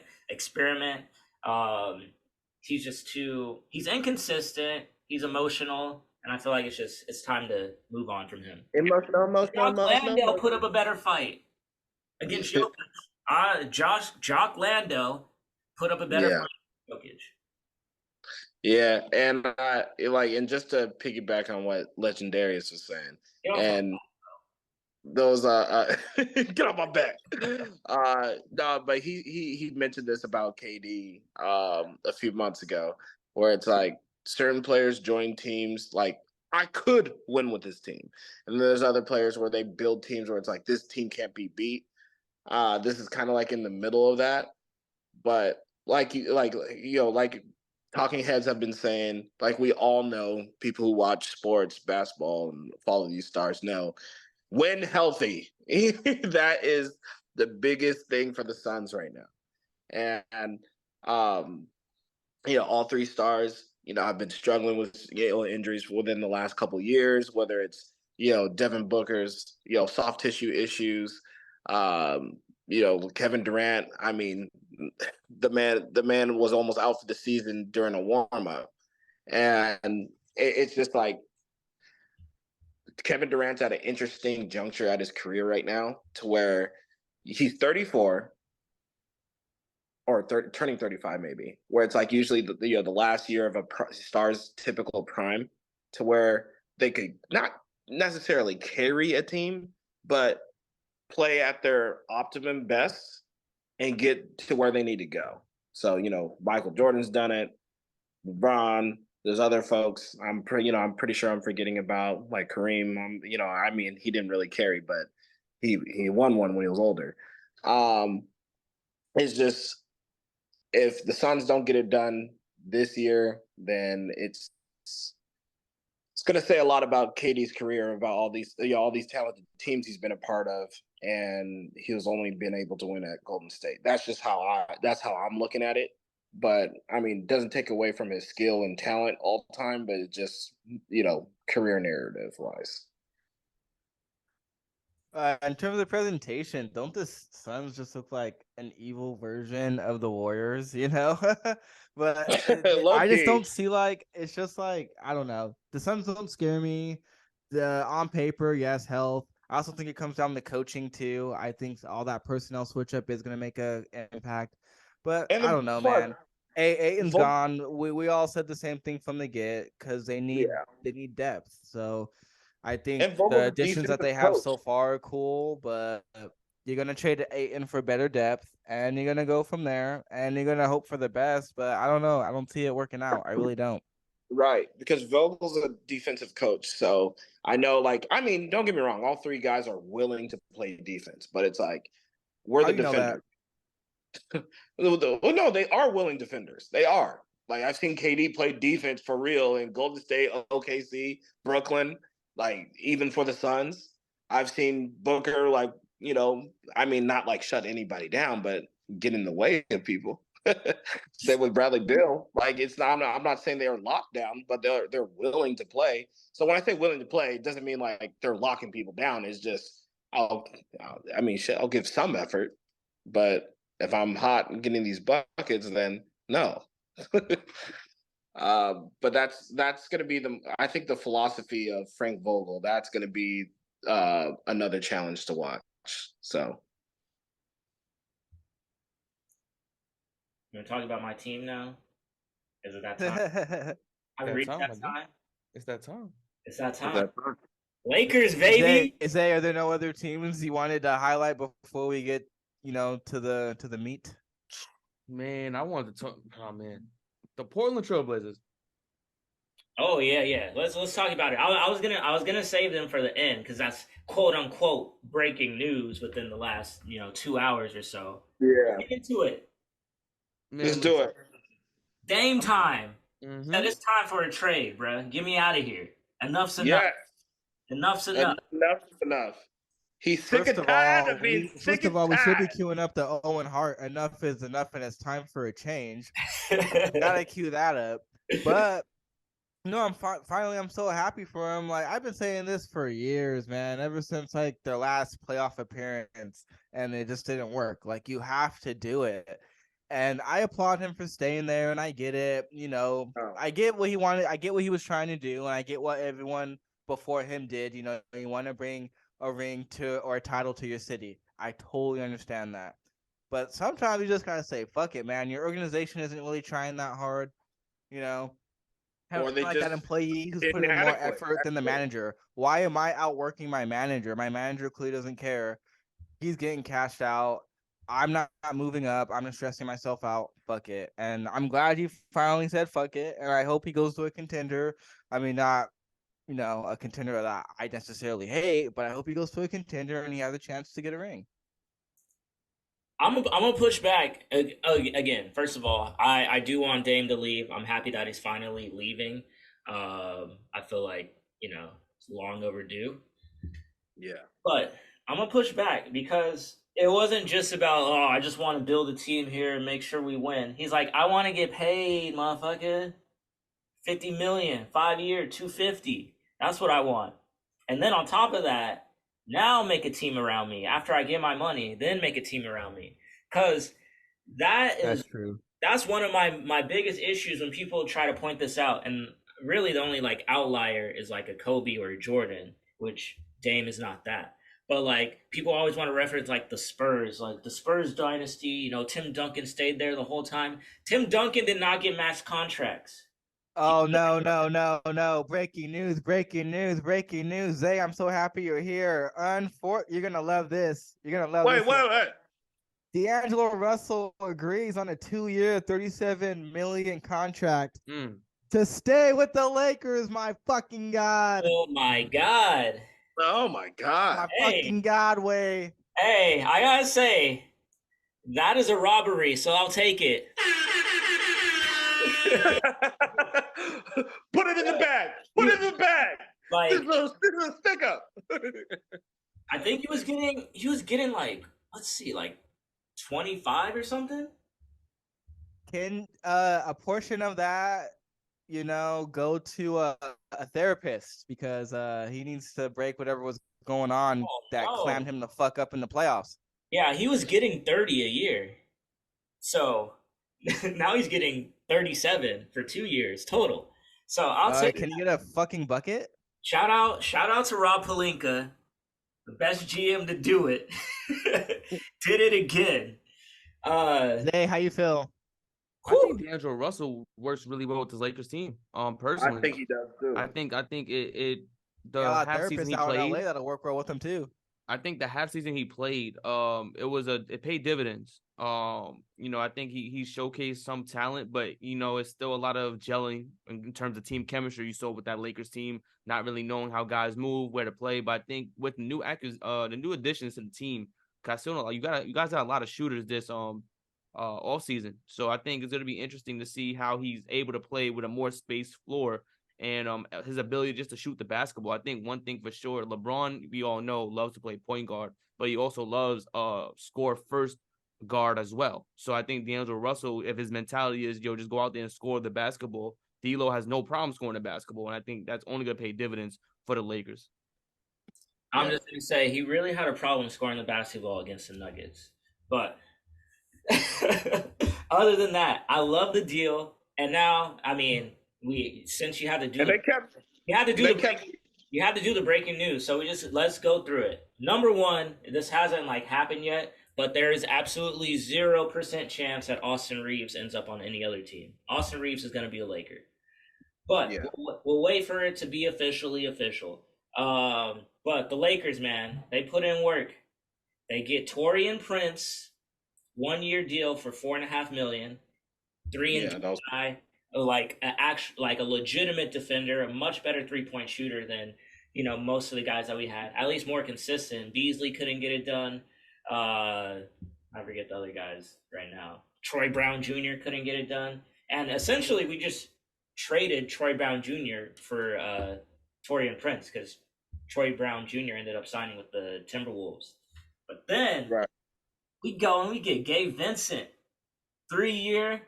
He's just he's inconsistent. He's emotional. And I feel like it's time to move on from him. Emotional. Landale put up a better fight against Jokic. Jock Landale put up a better fight against Jokic. Yeah, and and just to piggyback on what Legendarius was saying, and those get off my back. No, but he mentioned this about KD a few months ago, where it's like certain players join teams like I could win with this team, and there's other players where they build teams where it's like this team can't be beat. This is kind of like in the middle of that, but like talking heads have been saying, like we all know, people who watch sports, basketball, and follow these stars know, when healthy, that is the biggest thing for the Suns right now. And all three stars, have been struggling with injuries within the last couple of years, whether it's Devin Booker's soft tissue issues, Kevin Durant. I mean, the man was almost out for the season during a warm-up, and it's just like Kevin Durant's at an interesting juncture at his career right now, to where he's 34 or turning 35 maybe, where it's like usually the last year of a star's typical prime, to where they could not necessarily carry a team, but play at their optimum best and get to where they need to go. So, Michael Jordan's done it, LeBron, there's other folks. I'm pretty sure I'm forgetting about, like Kareem. I mean, he didn't really carry, but he won one when he was older. It's just, if the Suns don't get it done this year, then it's going to say a lot about KD's career, about all these talented teams he's been a part of, and he was only been able to win at Golden State. That's just how I'm looking at it. But I mean, it doesn't take away from his skill and talent all the time, but it's just, career narrative wise. In terms of the presentation, don't the Suns just look like an evil version of the Warriors, But I just don't see, like, it's just like, I don't know. The Suns don't scare me. On paper, yes, health. I also think it comes down to coaching too. I think all that personnel switch up is going to make an impact. But I don't know, man. Ayton's gone. We all said the same thing from the get, because they need depth. So I think the additions that they have so far are cool, but you're going to trade Ayton for better depth, and you're going to go from there, and you're going to hope for the best. But I don't know. I don't see it working out. I really don't. Right, because Vogel's a defensive coach, so I know, don't get me wrong, all three guys are willing to play defense, but it's like, we're the defenders. No, they are willing defenders. They are. Like, I've seen KD play defense for real in Golden State, OKC, Brooklyn, like, even for the Suns. I've seen Booker, not like shut anybody down, but get in the way of people. Same with Bradley Beal. Like, it's not. I'm not saying they're locked down, but they're willing to play. So when I say willing to play, it doesn't mean like they're locking people down. It's just I'll give some effort, but if I'm hot and getting these buckets, then no. But that's going to be I think the philosophy of Frank Vogel. That's going to be another challenge to watch. So, you want to talk about my team now? Is it that time? I've reached that time. It's that time. It's that time. Lakers, baby. Zay, are there no other teams you wanted to highlight before we get, to the meat? Man, I wanted to talk. Oh man, the Portland Trailblazers. Oh yeah. Let's talk about it. I was gonna save them for the end because that's quote unquote breaking news within the last 2 hours or so. Yeah, Get into it. Man, let's do it. Dame time. Mm-hmm. Said it's time for a trade, bro. Get me out of here. Enough's enough. Yeah. Enough's enough. Enough is enough. He's sick and tired of being sick First of all, we should be queuing up the Owen Hart. Enough is enough, and it's time for a change. Gotta cue that up. But no, I'm so happy for him. Like I've been saying this for years, man. Ever since like their last playoff appearance, and it just didn't work. Like you have to do it. And I applaud him for staying there, and I get it. I get what he wanted. I get what he was trying to do, and I get what everyone before him did. You want to bring a ring or a title to your city. I totally understand that. But sometimes you just gotta say, "Fuck it, man." Your organization isn't really trying that hard. Or they like that employee who's putting in more effort than the manager. Why am I outworking my manager? My manager clearly doesn't care. He's getting cashed out. I'm not moving up. I'm just stressing myself out. Fuck it. And I'm glad he finally said fuck it. And I hope he goes to a contender. I mean, not, a contender that I necessarily hate, but I hope he goes to a contender and he has a chance to get a ring. I'm gonna push back again. First of all, I do want Dame to leave. I'm happy that he's finally leaving. I feel like it's long overdue. Yeah, but I'm gonna push back because it wasn't just about I just want to build a team here and make sure we win. He's like, I want to get paid, motherfucker. $50 million, 5 year, $250. That's what I want. And then on top of that, now make a team around me. After I get my money, then make a team around me. Because that's true. That's one of my biggest issues when people try to point this out. And really the only outlier is like a Kobe or a Jordan, which Dame is not that. But people always want to reference the Spurs, the Spurs dynasty. Tim Duncan stayed there the whole time. Tim Duncan did not get max contracts. Oh, no. Breaking news. Zay, I'm so happy you're here. You're going to love this. You're going to love this. Wait. D'Angelo Russell agrees on a 2-year, $37 million contract to stay with the Lakers, my fucking God. Oh, my God. My fucking God, way. Hey, I gotta say, that is a robbery, so I'll take it. Put it in the bag. This little stick up. I think he was getting let's see, 25 or something. Can a portion of that, go to a therapist because he needs to break whatever was going on that clammed him the fuck up in the playoffs. Yeah, he was getting 30 a year. So now he's getting 37 for 2 years total. So I'll say, can you get a fucking bucket? Shout out to Rob Pelinka, the best GM to do it. Did it again. Zay, how you feel? I think D'Angelo Russell works really well with his Lakers team. Personally, I think he does too. I think the half season he played that'll work well with him too. I think the half season he played, it paid dividends. I think he showcased some talent, but it's still a lot of gelling in terms of team chemistry. You saw with that Lakers team, not really knowing how guys move, where to play. But I think with the new additions to the team, because I still know you guys got a lot of shooters this off season. So I think it's going to be interesting to see how he's able to play with a more spaced floor and his ability just to shoot the basketball. I think one thing for sure, LeBron, we all know, loves to play point guard, but he also loves score first guard as well. So I think D'Angelo Russell, if his mentality is, just go out there and score the basketball, D'Lo has no problem scoring the basketball. And I think that's only going to pay dividends for the Lakers. I'm just going to say he really had a problem scoring the basketball against the Nuggets. But other than that, I love the deal. And now, I mean, since you had to do And the they kept. you had to do They the kept. you had to do the breaking news. So let's go through it. Number one, this hasn't like happened yet, but there is absolutely 0% chance that Austin Reeves ends up on any other team. Austin Reeves is going to be a Laker, but Yeah. we'll wait for it to be officially official. But the Lakers, man, they put in work. They get Taurean Prince, 1-year deal for $4.5 million, 3 and 2 like a legitimate defender, a much better 3-point shooter than most of the guys that we had. At least more consistent. Beasley couldn't get it done. I forget the other guys right now. Troy Brown Jr. couldn't get it done, and essentially we just traded Troy Brown Jr. for Taurean Prince because Troy Brown Jr. ended up signing with the Timberwolves. But then we go and we get Gabe Vincent, 3-year,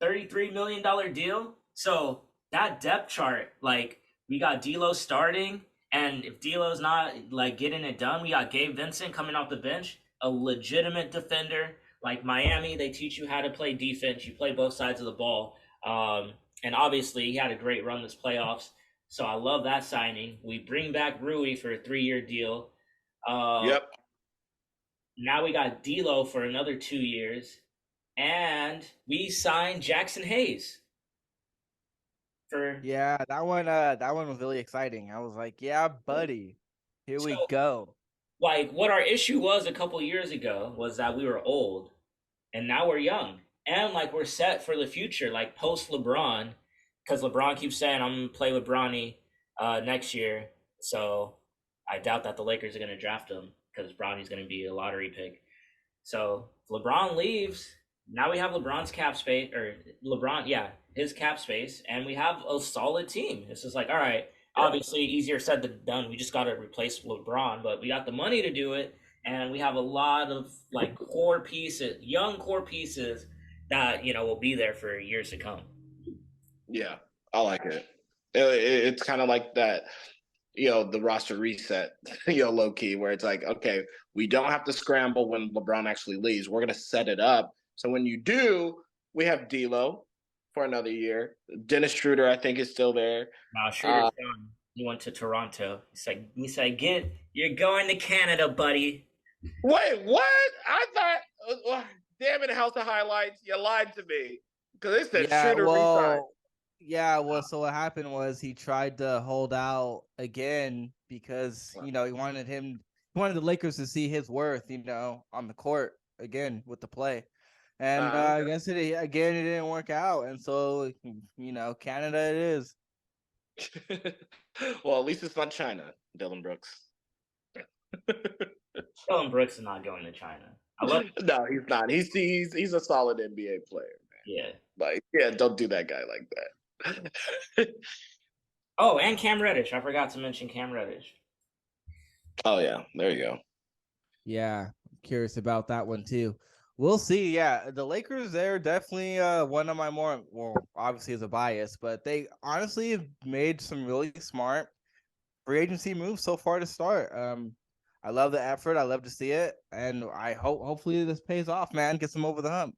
$33 million deal. So that depth chart, like we got D'Lo starting, and if D'Lo's not like getting it done, we got Gabe Vincent coming off the bench, a legitimate defender. Like Miami, they teach you how to play defense. You play both sides of the ball. And obviously he had a great run this playoffs. So I love that signing. We bring back Rui for a 3-year deal. Yep. Now we got D'Lo for another 2 years. And we signed Jackson Hayes. Yeah, that one was really exciting. I was like, yeah, buddy, here we go. Like what our issue was a couple years ago was that we were old, and now we're young, and like we're set for the future, like post LeBron, because LeBron keeps saying I'm gonna play with Bronny next year. So I doubt that the Lakers are gonna draft him because Bronny's gonna be a lottery pick. So if LeBron leaves. Now we have LeBron's cap space, his cap space, and we have a solid team. It's just like, all right, obviously easier said than done. We just got to replace LeBron, but we got the money to do it, and we have a lot of like young core pieces that will be there for years to come. Yeah, I like it. It's kind of like that, the roster reset, low key, where it's like, okay, we don't have to scramble when LeBron actually leaves. We're gonna set it up. So when you do, we have D'Lo for another year. Dennis Schroeder, I think, is still there. Nah, Schroeder's gone. He went to Toronto. He said, you're going to Canada, buddy. Wait, what? I thought, damn it, House of Highlights, you lied to me. Because they said Schroeder resigned. Yeah, so what happened was he tried to hold out again because, he wanted the Lakers to see his worth, on the court again with the play. And I guess it didn't work out. And so, Canada it is. Well, at least it's not China, Dylan Brooks. Dylan Brooks is not going to China. No, he's not. He's a solid NBA player, man. Yeah. Like, don't do that guy like that. Oh, and Cam Reddish. I forgot to mention Cam Reddish. Oh, yeah. There you go. Yeah. I'm curious about that one, too. We'll see. Yeah, the Lakers, they're definitely one of my obviously is a bias, but they honestly have made some really smart free agency moves so far to start. I love the effort. I love to see it. And I hopefully this pays off, man. Gets them over the hump.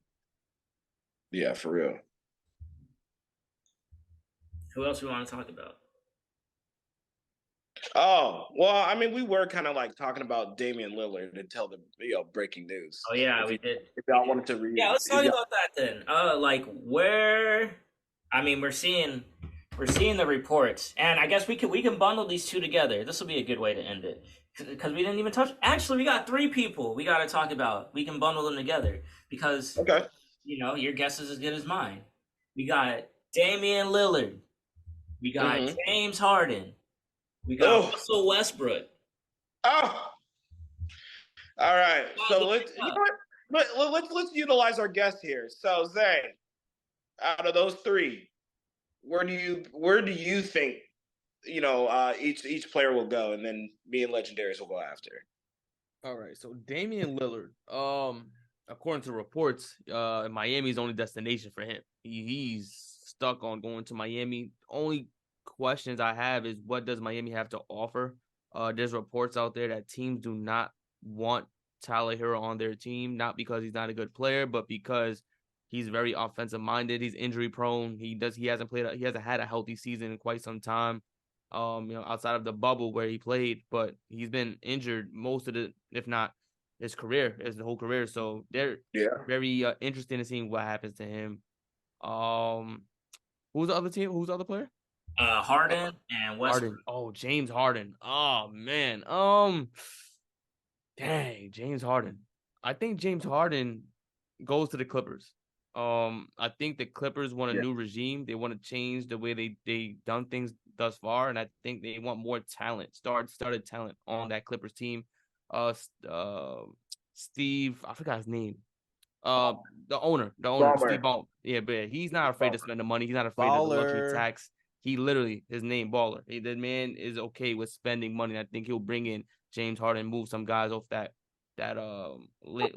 Yeah, for real. Who else we want to talk about? Oh, well, I mean, we were kind of like talking about Damian Lillard until the breaking news. Oh yeah, we did. If y'all wanted to read, let's talk about that then. We're seeing the reports, and I guess we can bundle these two together. This will be a good way to end it because we didn't even touch. Actually, we got 3 people we got to talk about. We can bundle them together because your guess is as good as mine. We got Damian Lillard. We got James Harden. We got Russell Westbrook. Oh, all right. So let's utilize our guest here. So Zay, out of those 3, where do you think each player will go, and then me and Legendaries will go after? All right. So Damian Lillard, according to reports, Miami's only destination for him. He's stuck on going to Miami. Only questions I have is what does Miami have to offer? There's reports out there that teams do not want Tyler Hero on their team, not because he's not a good player, but because He's very offensive minded. He's injury prone. He hasn't had a healthy season in quite some time. Outside of the bubble where he played, but he's been injured most of if not his whole career. So they're very interested in seeing what happens to him. Who's the other team? Who's the other player? Harden and Westbrook. Harden. Oh, James Harden. Oh man. Dang, James Harden. I think James Harden goes to the Clippers. I think the Clippers want a new regime. They want to change the way they done things thus far, and I think they want more talent, started talent on that Clippers team. Steve, I forgot his name. The owner, Steve Ballmer. Yeah, but he's not afraid to spend the money. He's not afraid of the luxury tax. He literally, his name Baller. The man is okay with spending money. I think he'll bring in James Harden, move some guys off that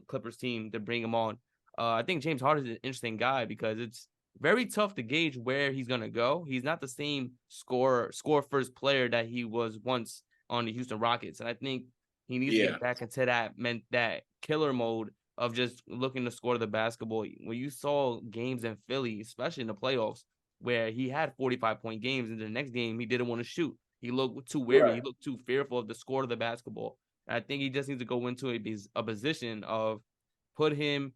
Clippers team to bring him on. I think James Harden is an interesting guy because it's very tough to gauge where he's gonna go. He's not the same score first player that he was once on the Houston Rockets, and I think he needs to get back into that killer mode of just looking to score the basketball. When you saw games in Philly, especially in the playoffs, where he had 45-point games, and the next game he didn't want to shoot. He looked too weary. Right. He looked too fearful of the score of the basketball. And I think he just needs to go into a position of him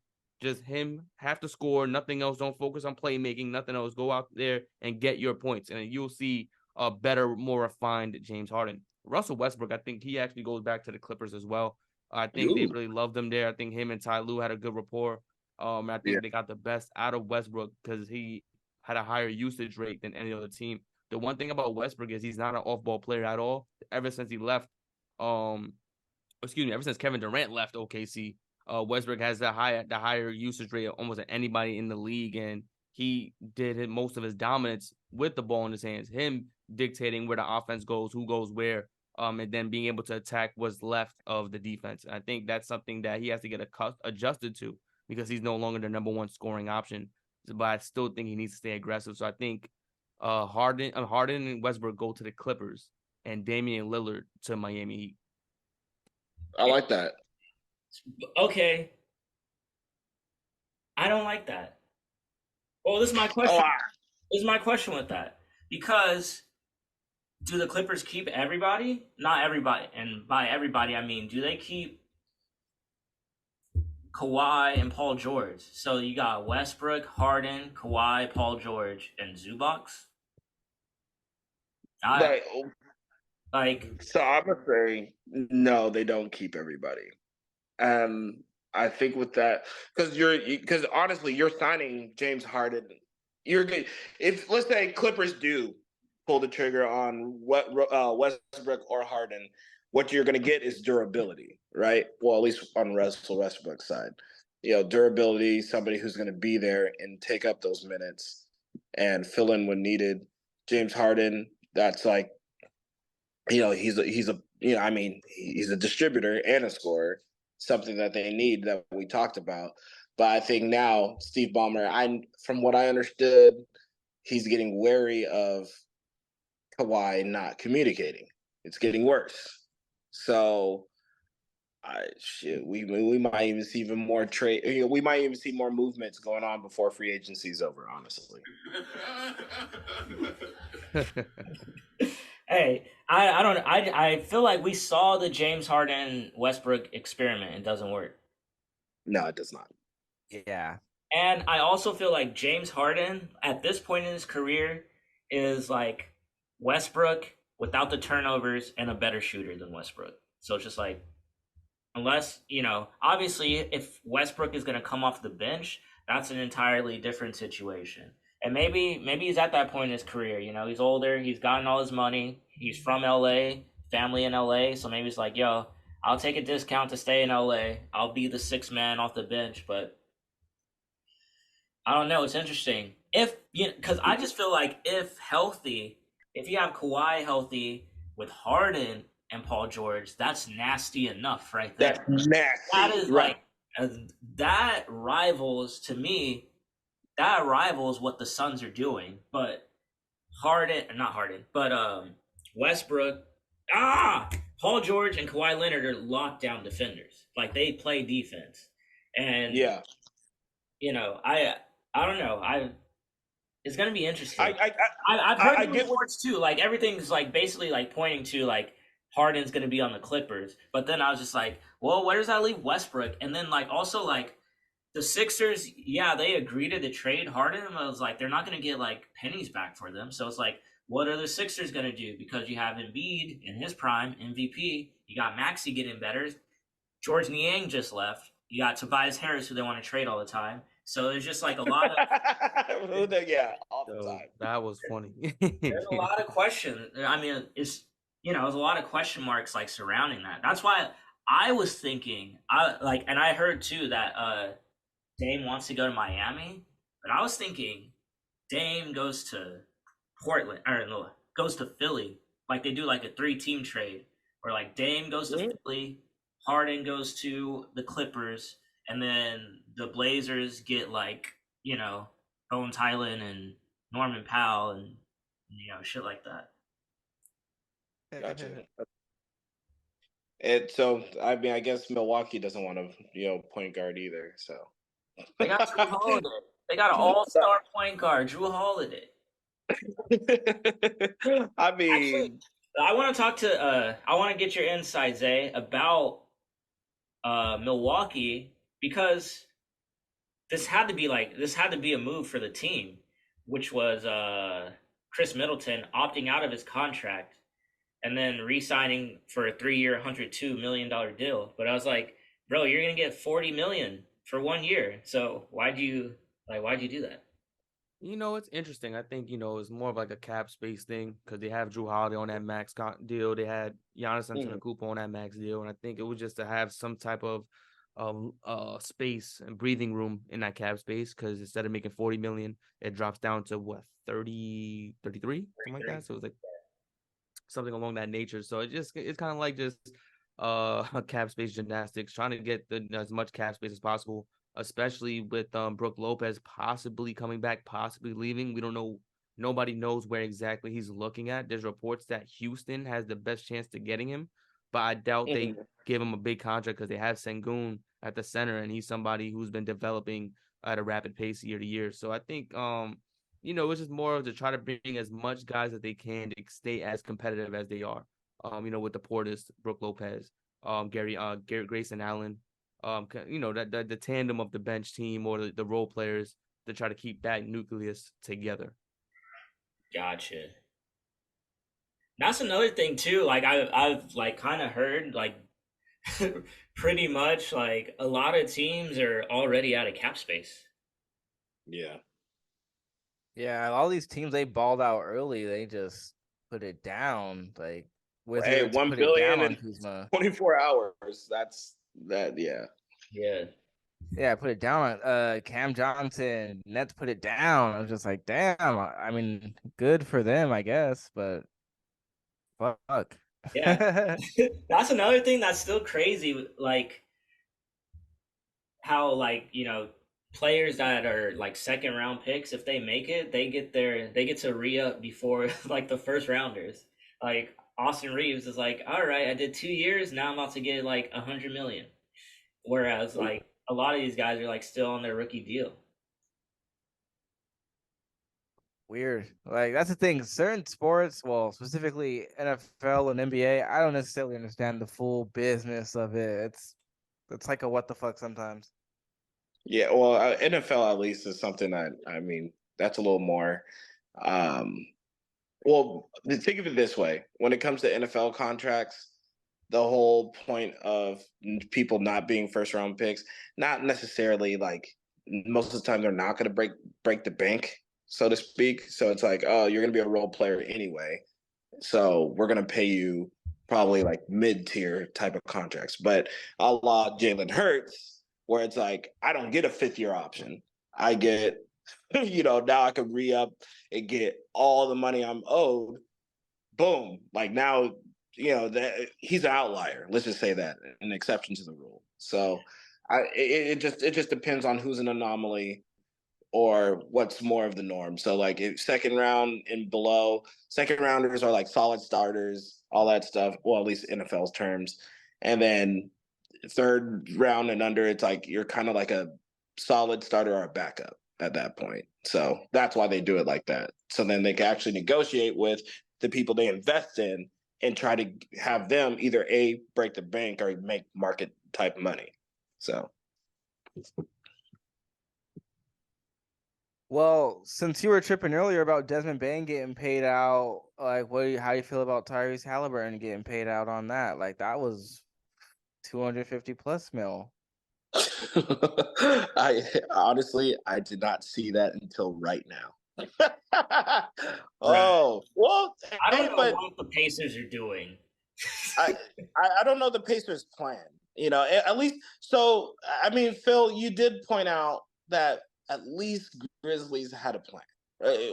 have to score, nothing else. Don't focus on playmaking, nothing else. Go out there and get your points, and you'll see a better, more refined James Harden. Russell Westbrook, I think he actually goes back to the Clippers as well. I think they really loved him there. I think him and Ty Lue had a good rapport. I think they got the best out of Westbrook because he had a higher usage rate than any other team. The one thing about Westbrook is he's not an off-ball player at all. Ever since he left, ever since Kevin Durant left OKC, Westbrook has the higher usage rate of almost anybody in the league, and he did most of his dominance with the ball in his hands, him dictating where the offense goes, who goes where, and then being able to attack what's left of the defense. And I think that's something that he has to get adjusted to because he's no longer the number one scoring option. But I still think he needs to stay aggressive. So I think Harden and Westbrook go to the Clippers and Damian Lillard to Miami Heat. I like that. Okay. I don't like that. Well, this is my question. This is my question with that. Because do the Clippers keep everybody? Not everybody. And by everybody, I mean, do they keep Kawhi and Paul George? So you got Westbrook, Harden, Kawhi, Paul George, and Zubac? So I'm going to say, no, they don't keep everybody. I think with that, because honestly, you're signing James Harden. You're good. If let's say Clippers do pull the trigger on Westbrook or Harden, what you're going to get is durability, right? Well, at least on Russell Westbrook's side, durability, somebody who's going to be there and take up those minutes and fill in when needed. James Harden, that's like, he's a distributor and a scorer. Something that they need that we talked about. But I think now Steve Ballmer, from what I understood, he's getting wary of Kawhi not communicating. It's getting worse. So we might even see even more trade. We might even see more movements going on before free agency is over, honestly. Hey, I feel like we saw the James Harden Westbrook experiment. It doesn't work. No, it does not. Yeah. And I also feel like James Harden at this point in his career is like Westbrook without the turnovers and a better shooter than Westbrook. So it's just like, unless, obviously if Westbrook is going to come off the bench, that's an entirely different situation. And maybe he's at that point in his career. He's older. He's gotten all his money. He's from LA, family in LA. So maybe he's like, yo, I'll take a discount to stay in LA. I'll be the sixth man off the bench. But I don't know. It's interesting. Because I just feel like if you have Kawhi healthy with Harden and Paul George, that's nasty enough right there. That's nasty. That is right. That rivals, to me, what the Suns are doing. But Westbrook, Paul George and Kawhi Leonard are lockdown defenders. Like, they play defense. And, I don't know. It's gonna be interesting. I I've heard get reports too. Like everything's like basically like pointing to like Harden's gonna be on the Clippers. But then I was just like, well, where does that leave Westbrook? And then like also like the Sixers, yeah, they agreed to the trade Harden. I was like, they're not gonna get like pennies back for them. So it's like, what are the Sixers gonna do? Because you have Embiid in his prime, MVP. You got Maxey getting better. George Niang just left. You got Tobias Harris, who they want to trade all the time. So there's just like a lot of yeah, all the So time. that was funny. there's a lot of questions. I mean, there's a lot of question marks like surrounding that. That's why I was thinking, and I heard too that Dame wants to go to Miami, but I was thinking Dame goes to Portland or no, goes to Philly. Like they do like a 3-team trade where like Dame goes to Philly, Harden goes to the Clippers, and then the Blazers get like, Bones Highland and Norman Powell and shit like that. Gotcha. And so, I mean, I guess Milwaukee doesn't want a point guard either. So They got Drew Holiday. They got an all-star point guard, Drew Holiday. I mean, actually, I want to get your insight, Zay, about Milwaukee, because this had to be a move for the team, which was Chris Middleton opting out of his contract and then re-signing for a 3-year, $102 million deal. But I was like, bro, you're gonna get $40 million for 1 year. So why'd you do that? It's interesting. I think, it's more of like a cap space thing because they have Drew Holiday on that max deal. They had Giannis Antetokounmpo on that max deal. And I think it was just to have some type of space and breathing room in that cap space, because instead of making 40 million, it drops down to what, 30, 33, something like that. So it was like something along that nature. So it's kind of like just cap space gymnastics, trying to get as much cap space as possible, especially with Brook Lopez possibly coming back, possibly leaving. We don't know. Nobody knows where exactly he's looking at. There's reports that Houston has the best chance to getting him, but I doubt they give him a big contract because they have Sengun at the center, and he's somebody who's been developing at a rapid pace year to year. So I think, it's just more of to try to bring as much guys that they can to stay as competitive as they are. With the Portis, Brook Lopez, Grayson Allen, the tandem of the bench team or the role players to try to keep that nucleus together. Gotcha. That's another thing too. Like I've like kind of heard like pretty much like a lot of teams are already out of cap space. Yeah. Yeah, all these teams, they balled out early. They just put it down. Like Wizards $1 billion in 24 hours. That's that. Yeah. Yeah. Yeah, put it down on Cam Johnson. Nets put it down. I was just like, damn. I mean, good for them, I guess, but fuck. Yeah. That's another thing that's still crazy. Like how players that are like second round picks, if they make it, they get to re-up before like the first rounders. Like Austin Reeves is like, all right, I did 2 years, now I'm about to get like 100 million. Whereas like a lot of these guys are like still on their rookie deal. Weird. Like that's the thing. Certain sports, well, specifically NFL and NBA, I don't necessarily understand the full business of it. It's like a what the fuck sometimes. Yeah, well, NFL at least is something that, I mean, that's a little more. Well, think of it this way: when it comes to NFL contracts, the whole point of people not being first round picks, not necessarily like most of the time they're not going to break the bank, so to speak. So it's like, oh, you're going to be a role player anyway, so we're going to pay you probably like mid-tier type of contracts. But a la Jalen Hurts, where it's like, I don't get a 5th-year option. I get, now I can re-up and get all the money I'm owed. Boom. Like now, that he's an outlier. Let's just say that, an exception to the rule. So it just depends on who's an anomaly or what's more of the norm. So like if second round and below, second rounders are like solid starters, all that stuff. Well, at least NFL's terms. And then third round and under, it's like you're kind of like a solid starter or a backup. at that point. So that's why they do it like that. So then they can actually negotiate with the people they invest in and try to have them either A, break the bank or make market type money. So. Well, since you were tripping earlier about Desmond Bain getting paid out, like, how do you feel about Tyrese Halliburton getting paid out on that? Like, that was 250 plus mil. I honestly, I did not see that until right now. Oh, well, I don't know what the Pacers are doing. I don't know the Pacers' plan. You know, at least. So, I mean, Phil, you did point out that at least Grizzlies had a plan.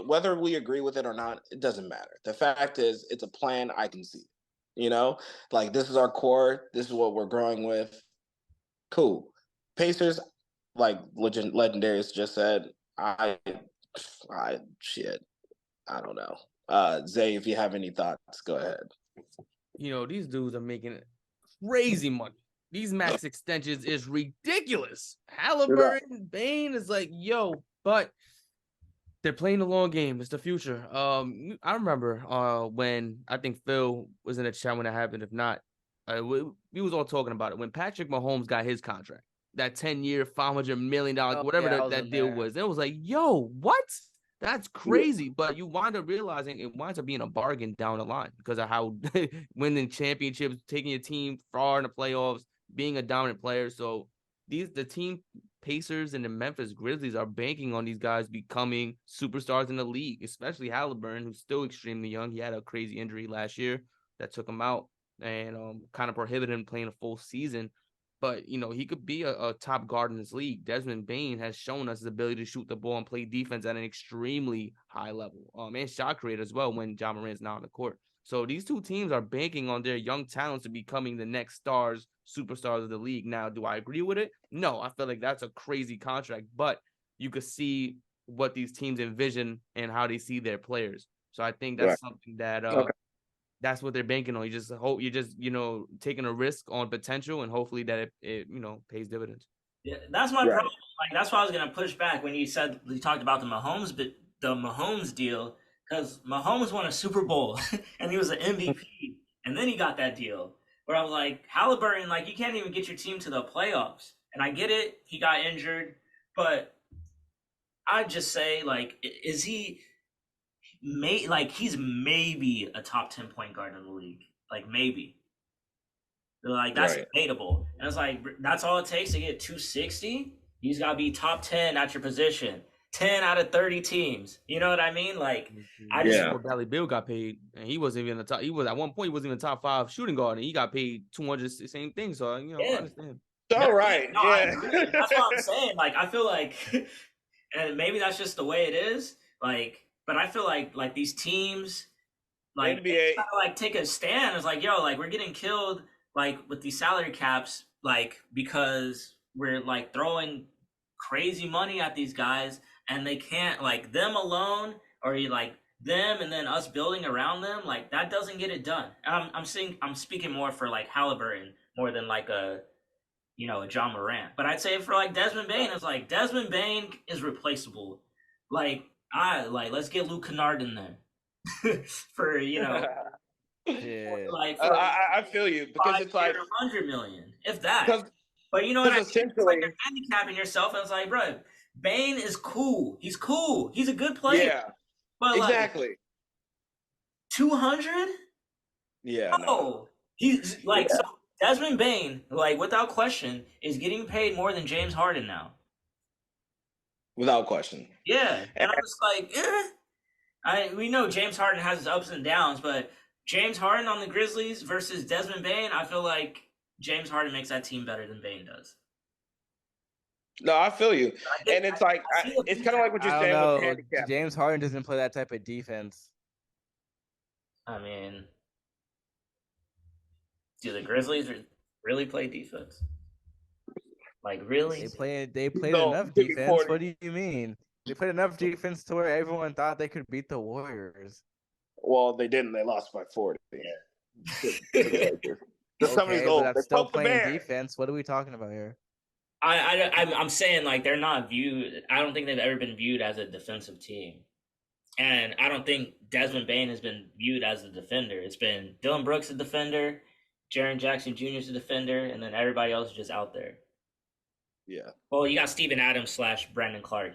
Whether we agree with it or not, it doesn't matter. The fact is, it's a plan I can see. You know, like, this is our core. This is what we're growing with. Cool. Pacers, like Legendarius just said, I don't know. Zay, if you have any thoughts, go ahead. You know, these dudes are making crazy money. These max extensions is ridiculous. Halliburton, Bain is like, yo, but they're playing the long game. It's the future. I remember when I think Phil was in the chat when that happened. If not, we was all talking about it. When Patrick Mahomes got his contract, that 10-year, $500 million, whatever that deal was, it was like, yo, what? That's crazy. But you wind up realizing it winds up being a bargain down the line because of how winning championships, taking your team far in the playoffs, being a dominant player. So the team Pacers and the Memphis Grizzlies are banking on these guys becoming superstars in the league, especially Halliburton, who's still extremely young. He had a crazy injury last year that took him out and kind of prohibited him playing a full season. But, you know, he could be a top guard in this league. Desmond Bain has shown us his ability to shoot the ball and play defense at an extremely high level. And shot creator as well when Ja Morant's not on the court. So these two teams are banking on their young talents to becoming the next superstars of the league. Now, do I agree with it? No, I feel like that's a crazy contract, but you could see what these teams envision and how they see their players. So I think that's something that that's what they're banking on. You just hope taking a risk on potential and hopefully that it pays dividends. Yeah, that's my problem. Like, that's why I was gonna push back when you talked about the Mahomes deal, because Mahomes won a Super Bowl and he was an MVP, and then he got that deal. Where I was like, Halliburton, like, you can't even get your team to the playoffs. And I get it, he got injured, but I'd just say, like, is he he's maybe a top 10 point guard in the league. Like, maybe. Like, that's debatable. And it's like, that's all it takes to get 260? He's got to be top 10 at your position. 10 out of 30 teams. You know what I mean? Like, I just Bradley Beal got paid, and he wasn't even in the top. He was at one point. He wasn't even top 5 shooting guard, and he got paid 200. Same thing. So I understand. All right. No, yeah. That's what I'm saying. Like, I feel like, and maybe that's just the way it is. Like, but I feel like these teams, like, NBA, kind of like take a stand. It's like, yo, like, we're getting killed, like, with these salary caps, like, because we're like throwing crazy money at these guys. And they can't, like, them alone, or like them and then us building around them, like, that doesn't get it done. And I'm speaking more for like Halliburton more than like a Ja Morant. But I'd say for like Desmond Bain, it's like Desmond Bain is replaceable. Like, let's get Luke Kennard in there for Yeah. like I feel you because it's like $100 million, if that. But you know what I mean? It's like you're handicapping yourself, and it's like, bro, Bain is cool. He's cool. He's a good player. Yeah, but exactly. 200? Yeah. No. He's like, so Desmond Bain, like, without question, is getting paid more than James Harden now. Without question. Yeah. And I'm just like, we know James Harden has his ups and downs, but James Harden on the Grizzlies versus Desmond Bain, I feel like James Harden makes that team better than Bain does. No, I feel you. And it's like, it's kind of like what you're saying with handicap. James Harden doesn't play that type of defense. I mean, do the Grizzlies really play defense? Like, really? They played enough defense. What do you mean? They played enough defense to where everyone thought they could beat the Warriors. Well, they didn't. They lost by 40. Okay, but that's still playing defense. What are we talking about here? I'm saying like they're not viewed. I don't think they've ever been viewed as a defensive team, and I don't think Desmond Bane has been viewed as a defender. It's been Dylan Brooks a defender, Jaren Jackson Jr. is a defender, and then everybody else is just out there. Yeah. Well, you got Steven Adams / Brandon Clark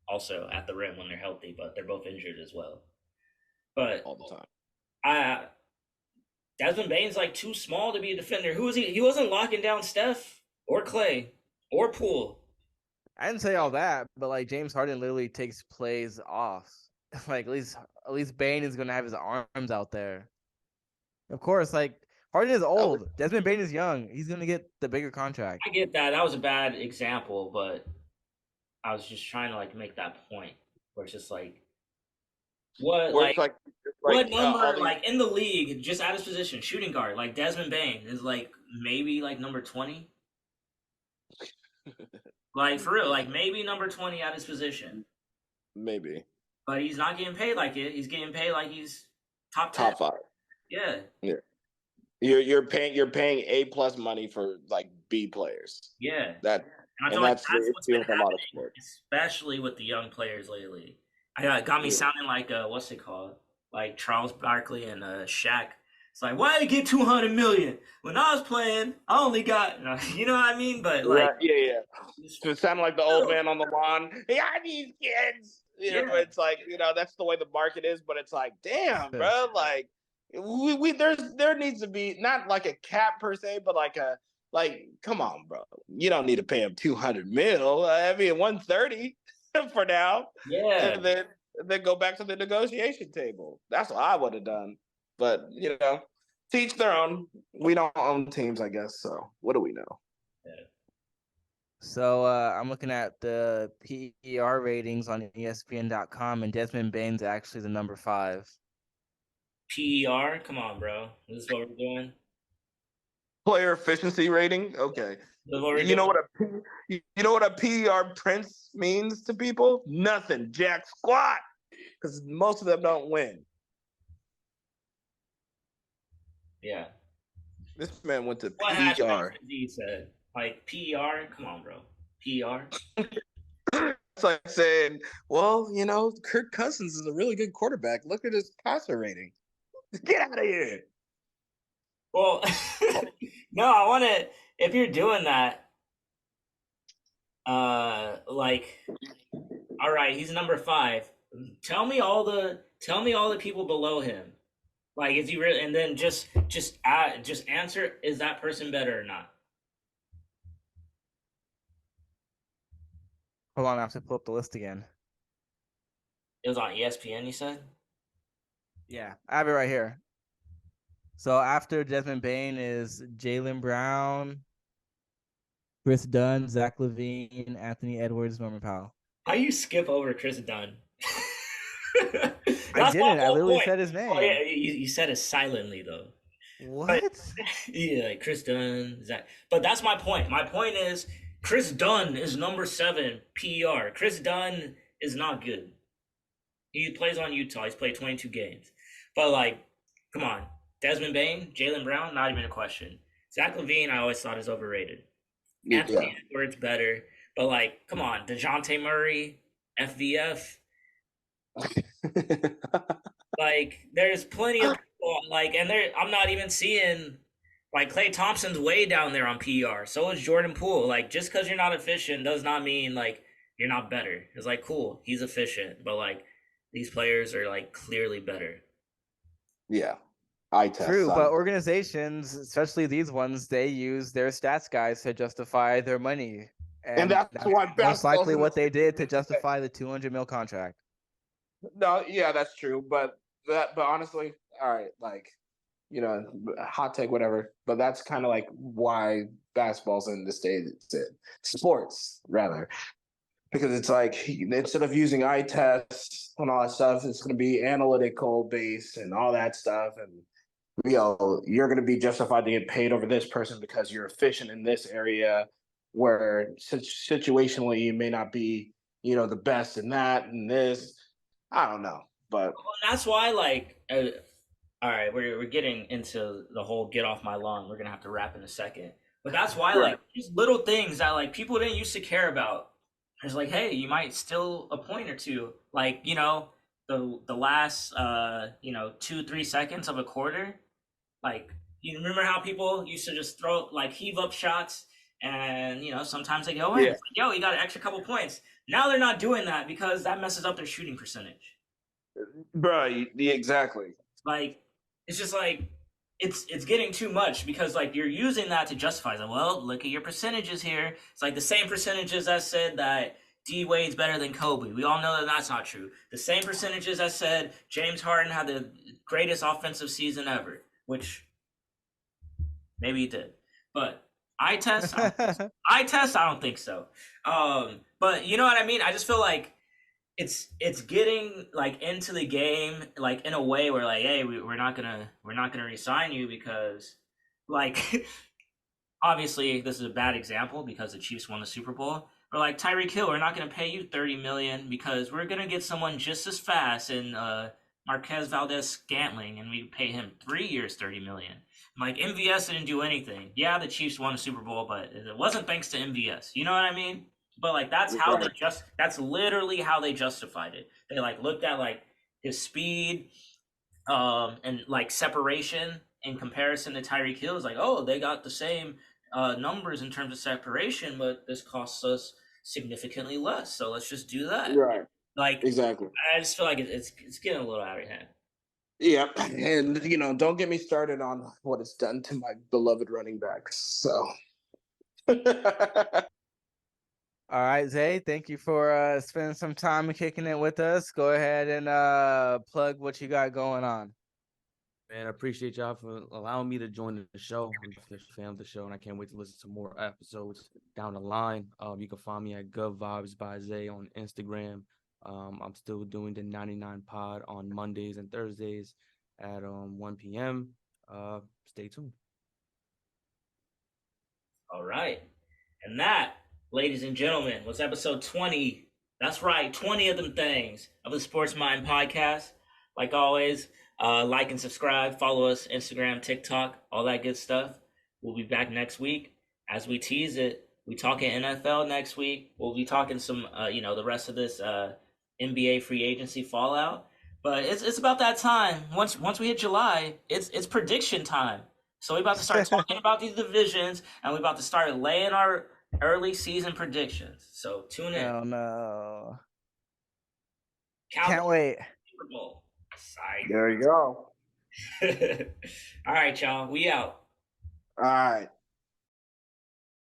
also at the rim when they're healthy, but they're both injured as well. But all the time. Desmond Bane's like too small to be a defender. Who was he? He wasn't locking down Steph or Clay or Poole. I didn't say all that, but like James Harden literally takes plays off. Like at least Bane is gonna have his arms out there. Of course, like Harden is old. Desmond Bane is young. He's gonna get the bigger contract. I get that. That was a bad example, but I was just trying to like make that point where it's just like what what number like in the league just at his position, shooting guard, like Desmond Bane is like maybe like number 20. Like for real, like maybe number 20 at his position. Maybe. But he's not getting paid like it. He's getting paid like he's top 5. Yeah. Yeah. You're paying A+ money for like B players. Yeah. That's what's been a lot of sports, especially with the young players lately. Got me sounding like what's it called? Like Charles Barkley and Shaq. It's like, why did I get $200 million when I was playing? I only got, you know what I mean? But like, yeah. It sounded like the old man on the lawn. Hey, I need kids. You know, it's like, that's the way the market is. But it's like, damn, bro, like there needs to be not like a cap per se, but like, come on, bro. You don't need to pay him $200 million. I mean, 130 for now. Yeah. And then go back to the negotiation table. That's what I would have done. But, teach their own. We don't own teams, I guess. So what do we know? Yeah. So I'm looking at the PER ratings on ESPN.com, and Desmond Bane's actually the number 5. PER? Come on, bro. This is what we're doing. Player efficiency rating? Okay. You know what a PER prince means to people? Nothing. Jack squat. Because most of them don't win. Yeah. This man went to what PER. He said, like, PER? Come on, bro. PER? It's like saying, well, Kirk Cousins is a really good quarterback. Look at his passer rating. Get out of here. Well, no, I want to, if you're doing that, like, all right, he's number 5. Tell me all the people below him. Like, is he really? And then just answer: is that person better or not? Hold on, I have to pull up the list again. It was on ESPN. You said? Yeah, I have it right here. So after Desmond Bane is Jaylen Brown, Chris Dunn, Zach LaVine, Anthony Edwards, Norman Powell. How you skip over Chris Dunn? I didn't. I literally said his name. Oh, yeah, you said it silently though. What? But, yeah, like Chris Dunn, Zach. But that's my point. My point is Chris Dunn is number 7 PER. Chris Dunn is not good. He plays on Utah. He's played 22 games. But like, come on. Desmond Bane, Jaylen Brown, not even a question. Zach LaVine, I always thought is overrated. Anthony Edwards better. But like, come on, DeJounte Murray, FVF. Like, there's plenty of people, like, and I'm not even seeing, like, Klay Thompson's way down there on PER. So is Jordan Poole. Like, just because you're not efficient does not mean, like, you're not better. It's like, cool, he's efficient, but, like, these players are, like, clearly better. Yeah. True, but organizations, especially these ones, they use their stats guys to justify their money. And that's why most likely what they did to justify the $200 million contract. No, yeah, that's true. But honestly, all right, like, hot take, whatever. But that's kind of like why basketball's in the state it's in. Sports, rather. Because it's like, instead of using eye tests and all that stuff, it's going to be analytical based and all that stuff. And, you're going to be justified to get paid over this person because you're efficient in this area where situationally you may not be, the best in that and this. I don't know. But that's why, like, all right, we're getting into the whole get off my lawn. We're going to have to wrap in a second. But that's why, like, these little things that, like, people didn't used to care about. It's like, hey, you might steal a point or two. Like, the last, 2-3 seconds of a quarter. Like, you remember how people used to just throw, like, heave up shots and, sometimes they go in. It's like, yo, you got an extra couple points. Now they're not doing that because that messes up their shooting percentage. Bro, yeah, exactly. Like, it's just like, it's getting too much because, like, you're using that to justify that. Well, look at your percentages here. It's like the same percentages that said that D Wade's better than Kobe. We all know that that's not true. The same percentages that said James Harden had the greatest offensive season ever, which maybe he did. But I test, I don't think so. But you know what I mean? I just feel like it's getting, like, into the game, like, in a way where, like, hey, we're not gonna resign you because, like, obviously this is a bad example because the Chiefs won the Super Bowl. Or, like, Tyreek Hill, we're not gonna pay you $30 million because we're gonna get someone just as fast in Marquez Valdez-Scantling, and we pay him 3 years, $30 million. Like, MVS didn't do anything. Yeah, the Chiefs won the Super Bowl, but it wasn't thanks to MVS. You know what I mean? But, like, that's how that's literally how they justified it. They, like, looked at, like, his speed and, like, separation in comparison to Tyreek Hill. It's like, oh, they got the same numbers in terms of separation, but this costs us significantly less. So let's just do that. Right. Like, exactly. I just feel like it's getting a little out of hand. Yeah, and don't get me started on what it's done to my beloved running backs. So, All right, Zay, thank you for spending some time and kicking it with us. Go ahead and plug what you got going on. Man, I appreciate y'all for allowing me to join the show. I'm a fan of the show, and I can't wait to listen to more episodes down the line. You can find me at GoodVibesbyZay on Instagram. I'm still doing the 99 pod on Mondays and Thursdays at 1 p.m. Stay tuned. All right. And that, ladies and gentlemen, was episode 20. That's right, 20 of them things of the SportsMindz podcast. Like always, like and subscribe, follow us, Instagram, TikTok, all that good stuff. We'll be back next week. As we tease it, we talking NFL next week. We'll be talking some, the rest of this NBA free agency fallout. But it's about that time. Once we hit July, it's prediction time. So we're about to start talking about these divisions, and we're about to start laying our early season predictions. So tune in. Oh no! Cowboys, Can't wait. Super Bowl. Psych. there you go. All right, y'all. We out. All right.